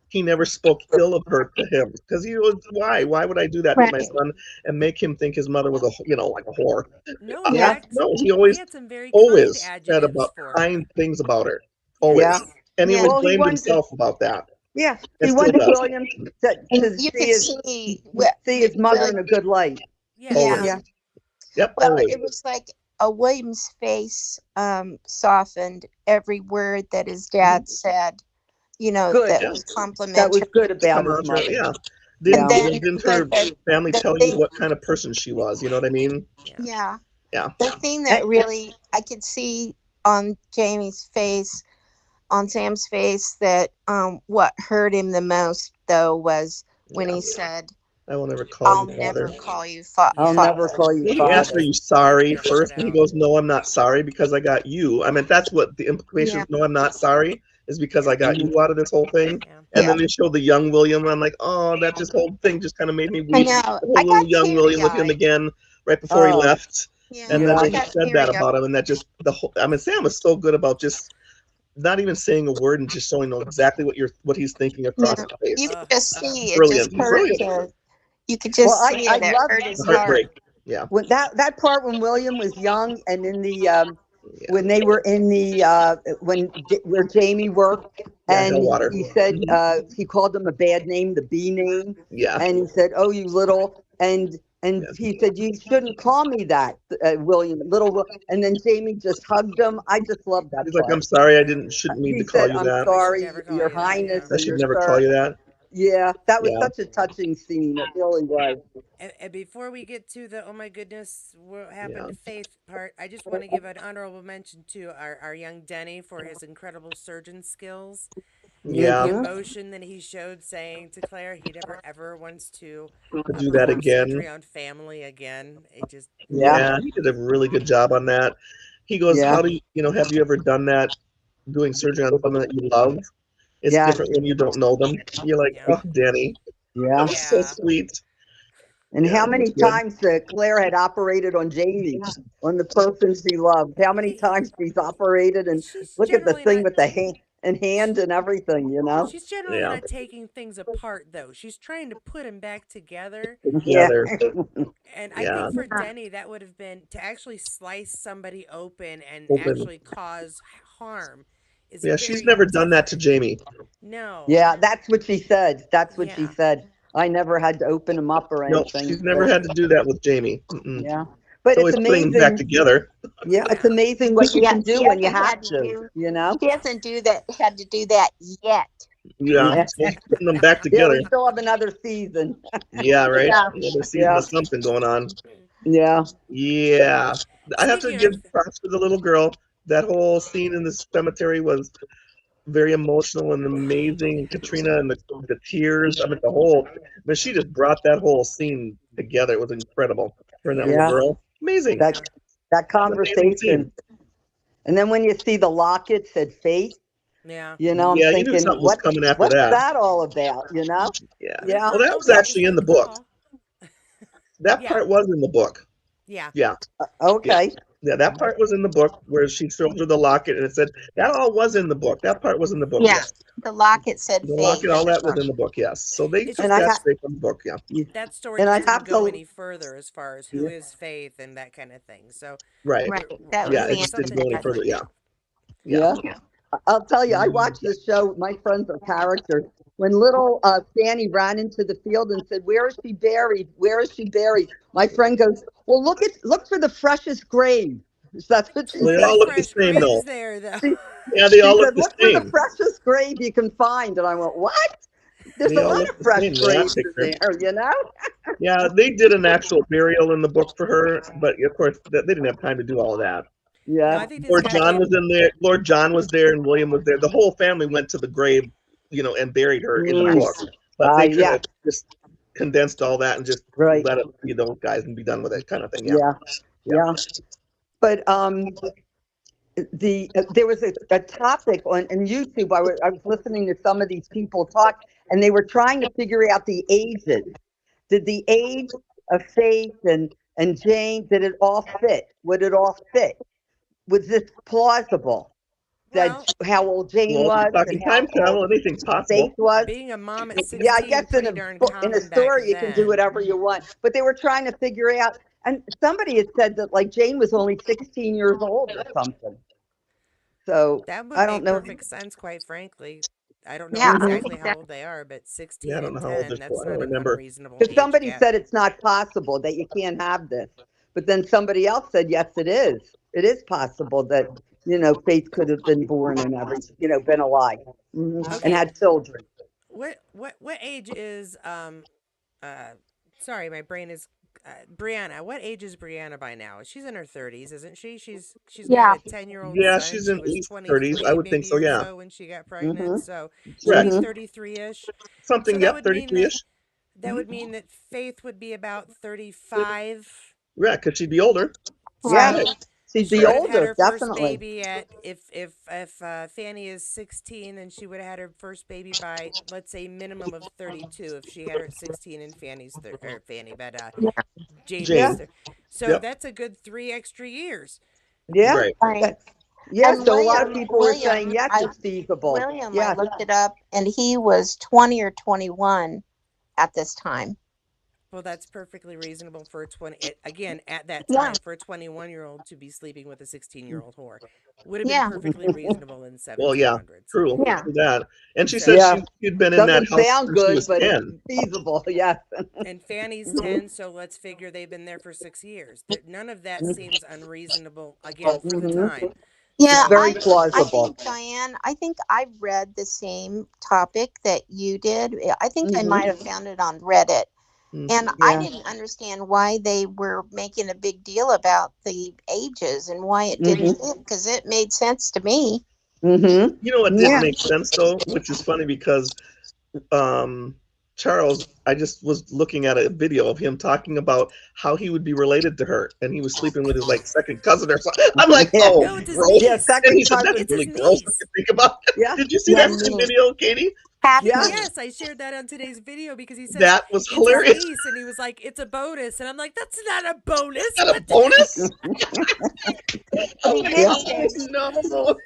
he never spoke ill of her to him because he was why would I do that to my Right. son and make him think his mother was a like a whore? No, he Yeah. acts. No, he He always had some very kind always said adjectives about for kind her. things about her, Yeah. Yeah. always, and he Yeah. always Well, he blamed wanted. himself about that, Yeah, and he still wanted does. William to And to you see could see what his mother in William. a good light. Yes. Always. Yeah. Yeah. Yep, Well, always. it was like a William's face softened every word that his dad said. Good. That Yeah, was That was complimentary. good about his complimentary. mother. Yeah. And Yeah. Didn't her family the tell you thing, what kind of person she was? You know what I mean? Yeah. yeah, Yeah. the thing Eh, that really I could see on Jamie's face, on Sam's face, that what hurt him the most though was when Yeah. he said, I will never call "I'll you never father. call you I'll Yeah. never father." call you Well, he asked, "Are father. you He sorry?" figured it first, and he out. goes, "No, I'm not sorry because I got you." I mean, that's what the implication Yeah, is. No, I'm not sorry is because I Yeah. got Mhm. you out of this whole thing. Yeah. And yeah. then they showed the young William. And I'm like, oh, that just whole thing just kind of made me I weep. know. The I whole little got young teary William with him eyed. again right before he Oh, left. And Yeah, then I yeah. when he got said that teary eyed. about him, and that just the whole. I mean, Sam was so good about just not even saying a word and just showing exactly what he's thinking Yeah, across his you face. could Uh, just see it just Brilliant. He's hurt brilliant. his. You could Well, just see I it. It love hurt The his heart. heartbreak. Yeah. when that part when William was young and in the Yeah. when they were in the where Jamie worked, Yeah. and Hellwater. he said Hmm. he called them a bad name, the B name, Yeah. and he said, "Oh, you little," and Yeah. he said, "You shouldn't call me that, William, little." And then Jamie just hugged him. I just love that He's like, I'm part. sorry, I yeah. didn't shouldn't mean He to call said, you "I'm that. We should sorry, never call Your you that. Yeah. Highness I or should Your never call Sir." you that. Yeah, that was Yeah. such a touching scene. It really was. And before we get to the oh my goodness, what happened Yeah. to Faith part, I just want to give an honorable mention to our young Denny for his incredible surgeon skills and the Yeah. Hmm. emotion that he showed saying to Claire he never ever wants to To do that perform again. surgery on family again. It just, Yeah, Yeah, he did a really good job on that. He goes, yeah, how do have you ever done that doing surgery on someone that you love? It's yeah, different when you don't know them. You're like, yeah. oh, Danny, that yeah. was so Yeah. sweet. And Yeah, how it was many good. times Claire had operated on Jamie, on the person she loved? How many times she's operated? And She's look at the generally thing not with the hand and everything, you know? she's generally Yeah, not taking things apart though. She's trying to put them back together. Yeah, together. And I think Yeah, for Yeah. Denny, that would have been to actually slice somebody open and open. actually cause harm is Yeah, she's very never done that to different. Jamie. No. yeah. That's what she said. That's what she Yeah. said. I never had to open them up or No, anything. she's never had to do that with Jamie. Mm-mm. Yeah, It's but it's always putting them back amazing. together. Yeah, it's Yeah. amazing what you Yeah, can do she when you hasn't have had to to. do. You know? She hasn't had to do that yet. Yeah, Yeah. Yeah, so it's putting them back yeah. together. We still have another season. Yeah, right. Yeah. Another season Yeah, of something going on. yeah, Yeah, I have to Speaking give of, props to the little girl. That whole scene in the cemetery was very emotional and amazing. And Katrina and the tears. I mean, but she just brought that whole scene together. It was incredible. Her and that little yeah. yes. girl. Amazing. That Yeah. that It's an amazing conversation. scene. And then when you see the locket said fate, Yeah. I'm Yeah, you knew thinking, something was coming after what's that. that all about? Yeah. This Yeah. Well, is that was okay. Just actually in like the your book. call. That Yeah. part was in the book. Yeah. Yeah. Yeah. Okay. Yeah, that part was in the book where she showed her the locket and it said that all was in the book. That part was in the book, Yeah, yes. the locket said The faith locket, in all the that was book. in the book, yes. So they It's And took just I that have straight from the book, yeah. that story and I just didn't have go to any further as far as who yeah. is Faith and that kind of thing. So Right. Right, that Yeah, was this it the was end just of didn't something go any that. further. different. Yeah. Yeah. Yeah. Yeah, I'll tell you, I watched the show. My friends are characters. When little Fanny ran into the field and said, "Where is she buried? Where is she buried?" My friend goes, "Well, look for the freshest grave." So that's what she Well, they No all said. look the fresh same though. graves there though. She, Yeah, they she all look said, the "Look for the same. freshest grave you can find." And I went, "What? There's They a all lot look of the fresh same in that graves in picture. there." Yeah, they did an actual burial in the book for her, but of course they didn't have time to do all of that. No, Yeah. I think these Lord guys. John was in there. Lord John was there, and William was there. The whole family went to the grave, and buried her in the Mm. book. But they could Yeah. have just condensed all that and just Right. let it be those guys and be done with it, kind of thing. Yeah, Yeah. yeah. Yeah. But there was a topic on YouTube. I was listening to some of these people talk, and they were trying to figure out the ages. Did the age of Faith and Jane, did it all fit? Would it all fit? Was this plausible? That Well, how old Jane Well, if was you're and talking how time old travel, anything's Faith possible. was? being a mom at Yeah, I 16, guess in pretty a darn in a common back story you can do then. whatever you want. But they were trying to figure out, and somebody had said that like Jane was only 16 years old or something. So That would I don't make know. perfect sense, quite frankly. I don't know Yeah, I Mhm. exactly think how that. old they are, but Yeah, I 16 don't and know how old 10, this boy. that's I don't not an remember. unreasonable Because age somebody gap. said it's not possible that you can't have this, but then somebody else said yes, it is. It is possible that Faith could have been born and been alive, and Okay, had children. what age is uh sorry, my brain is Brianna. What age is Brianna by now? She's in her 30s, isn't she? She's got Yeah, a 10-year-old Yeah, son. she's She in was late 30s. I 23 would think maybe so. or Yeah, so when she got pregnant. Hmm. So she'd be correct. Hmm. 33ish. So Something. that Yep, would mean that 33ish. that Mm-hmm. would mean that Faith would be about 35. Yeah, because she'd be older. Yeah, right. So she'd she be would have had older, her first definitely. baby at if Fanny is 16, then she would have had her first baby by, let's say, minimum of 32 if she had her at 16 and Fanny, but Yeah, Jane Yeah, was Jane. there. So Yep. that's a good 3 extra years. yeah. Right. right. That, yeah. And So a lot of people were saying yes, I it's feasible. William, I Yeah. looked it up, and he was 20 or 21 at this time. Well, that's perfectly reasonable for a 20, again, at that Yeah, time, for a 21-year-old to be sleeping with a 16-year-old whore. Would have been yeah, perfectly reasonable in the Well, yeah. 1700s. True. yeah. True that. And she said So, Yeah. she'd been in that Doesn't house sound since she good, was but it's 10. feasible. Yes. and Fanny's 10, so let's figure they've been there for 6 years. None of that seems unreasonable, again, for the Hmm. time. It's Yeah, So, very I plausible. think, Diane, I think I read the same topic that you did. I think I Hmm. might have found it on Reddit. And Mm-hmm. I Yeah. didn't understand why they were making a big deal about the ages and why it didn't Hmm. fit, because it made sense to me. Hmm. It didn't Yeah. make sense though, which is funny because um, Charles, I just was looking at a video of him talking about how he would be related to her, and he was sleeping with his like second cousin or something. I'm like, Yeah. oh, no, it's his gross. Yeah. niece. And he Second said, that's cousin. It's his really gross to niece. think about. Yeah. Did you see Yeah, that same me. video, Katie? Half Yeah. me. Yes, I shared that on today's video because he says That was it's his hilarious. niece, and he was like, "It's a bonus," and I'm like, "That's not a bonus." Got a What? bonus? I'm He like, did Yeah. say, oh no.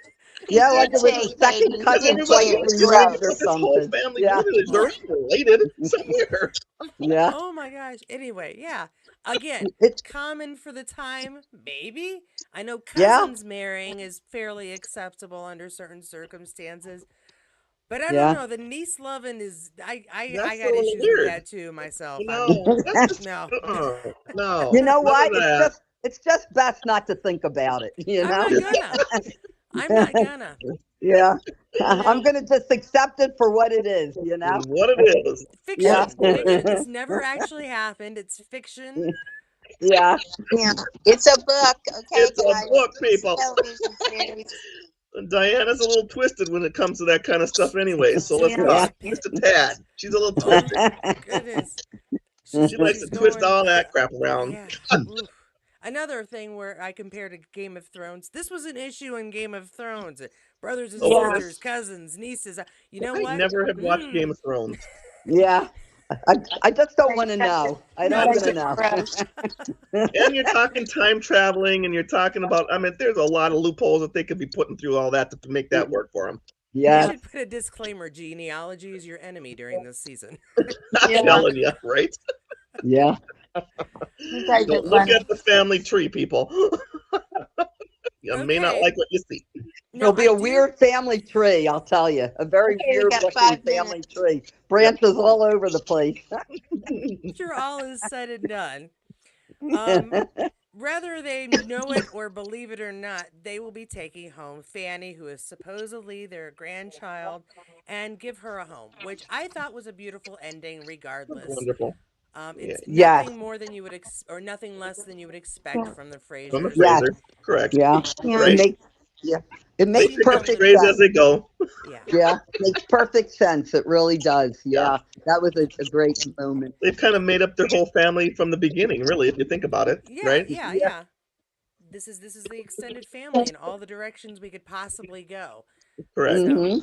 he Yeah. Like did it was say, a second Katie, he Because did cousin say everybody twice it was was saying removed or that gross. this whole something. family Yeah. unit is they're all related somewhere. Yeah. Oh my gosh. Anyway, yeah. Again, It. common for the time, maybe. I know Yeah. cousins marrying is fairly acceptable under certain circumstances, but I don't Yeah. know. The niece loving is I That's a got little issues with weird. that too myself. I'm No, that's just no. no, You know none of what? that. It's just best not to think about it. I'm not gonna. I'm not gonna. Yeah. You I'm know, gonna just accept it for what it is. What it is. Yeah. fiction. Fiction. Absolutely. This never actually happened. It's fiction. Yeah. Yeah, it's a book, okay, It's a guys? book, It's a people. television series. Diana's a little twisted when it comes to that kind of stuff anyway, so let's Yeah, Yeah. talk. Just a tad. She's a little Oh twisted. my goodness. She likes She's to twist going. all that crap around. Yeah. Oof. Another thing where I compared to Game of Thrones. This was an issue in Game of Thrones. Brothers and Oh, yeah, sisters, cousins, nieces. You know I what? never have watched Game Mm. of Thrones. Yeah. I just don't yeah. want to know. I No, don't Such want Because to a know. gross. and you're talking time traveling, and you're talking about. I mean, there's a lot of loopholes that they could be putting through all that to make that work for them. They Yes. should put a disclaimer: genealogy is your enemy during this season. I'm Yeah, telling you, right? Yeah. you guys are Don't look funny. at the family tree, people. You may not Okay. like what you see. No, It'll be I a do. weird family tree, I'll tell you. A very Okay, we weird got looking 5 minutes. family tree. Yep. Branches all over the place. After all is said and done, um, whether they know it or believe it or not, they will be taking home Fanny, who is supposedly their grandchild, and give her a home, which I thought was a beautiful ending, regardless. Wonderful. Yeah. It's Yes. nothing more than you would or nothing less than you would expect from the From the Frasers. Yes. Fraser. Correct. Yeah. Yeah. It Right. makes yeah. It They makes She pick up nailed perfect it strays all. as sense. they go. Yeah. Yeah. Makes perfect sense. It really does. Yeah. Yeah. That was a great moment. They've kind of made up their whole family from the beginning, really, if you think about it, Yeah, right? yeah, yeah. This is the extended family in all the directions we could possibly go. Correct. So, Hmm.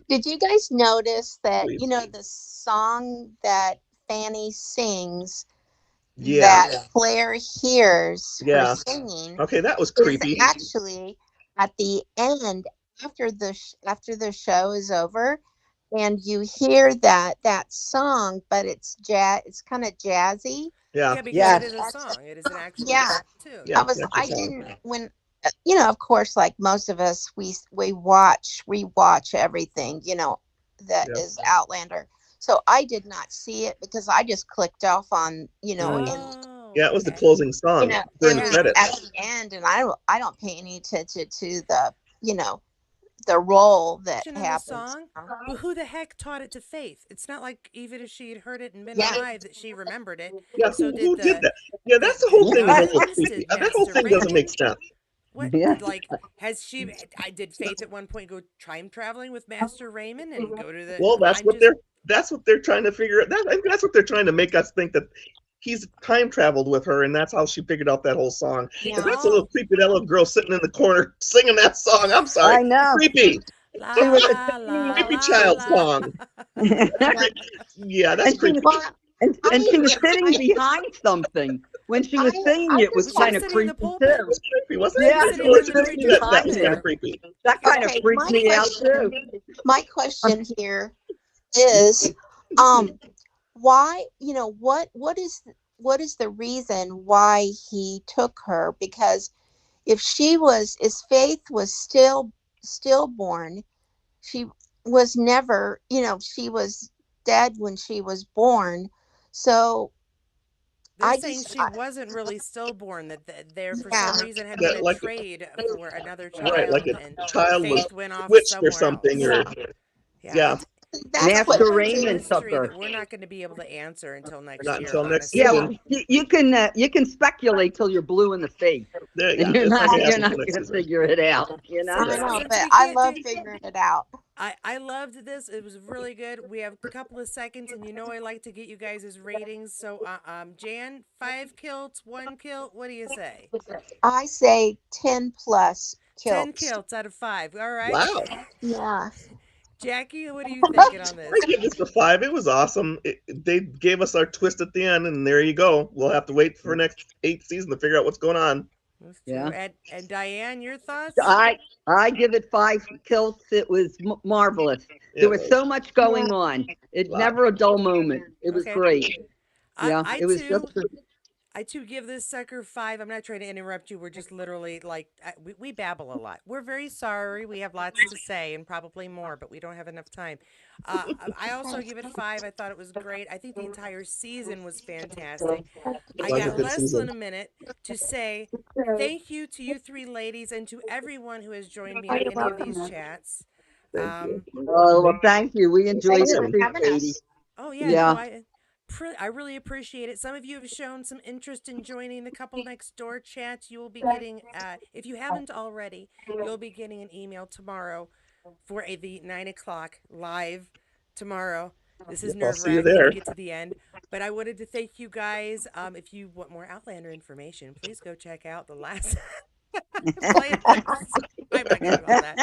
Did you guys notice that, Please. the song that Fanny sings, Yeah. that Claire hears her Yeah. singing, Okay, that was is creepy. actually at the end, after the show is over, and you hear that song, but it's kind of jazzy. Yeah. yeah, because it Yes. is a song. It is an actual Yeah, tune. Yeah. I Natural song. didn't when of course, like most of us, we rewatch everything, that Yeah. is Outlander. So I did not see it because I just clicked off on, Mm. and Oh, Yeah, it was the okay. closing song during the it was Yeah. at credits. the end, and I don't pay any attention to you know the role that Version of the happens. song, but who the heck taught it to Faith? It's not like even if she had heard it and been Yeah, alive that she remembered it. Yeah, So did who did the that? Yeah, the that's the whole good thing is a little gods, creepy. did That whole Master thing doesn't make Raymond? sense. What Yeah. did like has she? I did Faith at one point go time traveling with Master Raymond and go to the. Well, I'm just that's what they're trying to figure out. I think that's what they're trying to make us think that he's time traveled with her, and that's how she figured out that whole song. the 'Cause yeah. that's a little oh creepy. That little girl sitting in the corner singing that song. I'm sorry, I know. creepy, She was a la la teenage creepy la child la. song. and Cre- Yeah, that's she creepy. was Well, and I she was sitting I behind something. When she was singing I it was just Well, she want was kind of sitting in the creepy It pulpit. too. was creepy, wasn't She it? was Yeah, Yeah, she sitting was in she the was sitting singing that. preacher's That behind was kind pulpit. of there. creepy. That kind of okay. freaked me out too. My question here is, um, why, what is the reason why he took her? Because if Faith was stillborn, she was never, she was dead when she was born. So They're I saying just she wasn't really stillborn, that there for some yeah. reason had been That a like trade for another right, like child, a and child was Faith went off switched or somewhere something, else. or Yeah, yeah, it's That's a what whole Master bunch of Raymond took mystery her. that we're not going to be able to answer until next not year, until next Yeah, honestly. well, season. you can speculate till you're blue in the face, There, and yeah, it's not gonna you're happen not until next going to season. figure it out. You know. Since I Correct. know, since but we I can't love do figuring it out. I loved this. It was really good. We have a couple of seconds, and I like to get you guys' ratings. So, Jan, 5 kilts, 1 kilt. What do you say? I say 10 plus 10 kilts. kilts out of 5. All right, Wow. Yeah. Jackie, what are you thinking on I this? give this a 5. It was awesome. They gave us our twist at the end, and there you go. We'll have to wait for next 8th season to figure out what's going on. That's true. Yeah. And Diane, your thoughts? I give it 5 kilts. It was marvelous. There It was was so much Yeah. going on. It a lot. never a dull moment. It was Okay, great. I Yeah, I it was just too I too give this sucker 5. I'm not trying to interrupt you. We're just literally like we babble a lot. We're very sorry. We have lots to say and probably more, but we don't have enough time. I also give it 5. I thought it was great. I think the entire season was fantastic. It I was a got good less than season. a minute to say thank you to you three ladies and to everyone who has joined me on You're any of these welcome. chats. Thank you. Um, oh well. Thank you. We enjoyed Thanks it for Again, too, having Katie. us. oh yeah, no, Yeah. I really appreciate it. Some of you have shown some interest in joining the couple next door chats. You will be getting, if you haven't already, you'll be getting an email tomorrow for the 9 o'clock live tomorrow. This is yep, I'll nerve see you wracking to there. get to the end, but I wanted to thank you guys. If you want more Outlander information, please go check out the last playlist. I'm not gonna do all that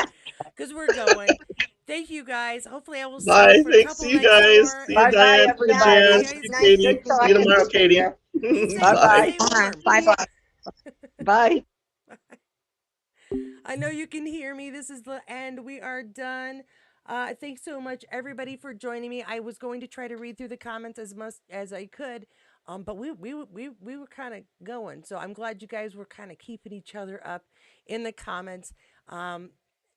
because we're going. Thank you guys. Hopefully, I will see you Bye. for a Thanks. couple See you next guys. door. See you, Bye bye, Diane. See you, Yeah. You Jan. everybody. See guys you, be Good Katie. See you talking tomorrow, to Katie. you. be safe and Bye. Bye stay Bye. warm. Bye. Bye. bye. I know you can hear me. This is the end. We are done. Thanks so much, everybody, for joining me. I was going to try to read through the comments as much as I could, but we were kind of going. So I'm glad you guys were kind of keeping each other up in the comments. Um,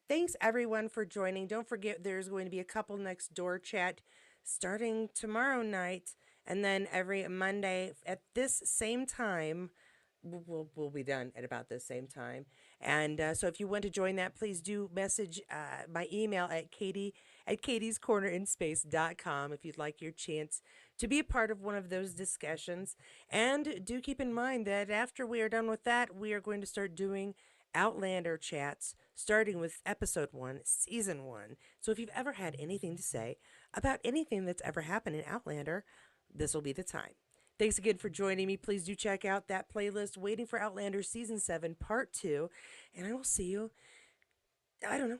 Thanks everyone for joining. Don't forget, there's going to be a couple next door chat starting tomorrow night, and then every Monday at this same time. We'll be done at about the same time. And so if you want to join that, please do message my email at Katie at katiescornerinspace.com if you'd like your chance to be a part of one of those discussions. And do keep in mind that after we are done with that, we are going to start doing Outlander chats, starting with episode 1, season 1. So if you've ever had anything to say about anything that's ever happened in Outlander, this will be the time. Thanks again for joining me. Please do check out that playlist, Waiting for Outlander Season 7, Part 2. And I will see you, I don't know,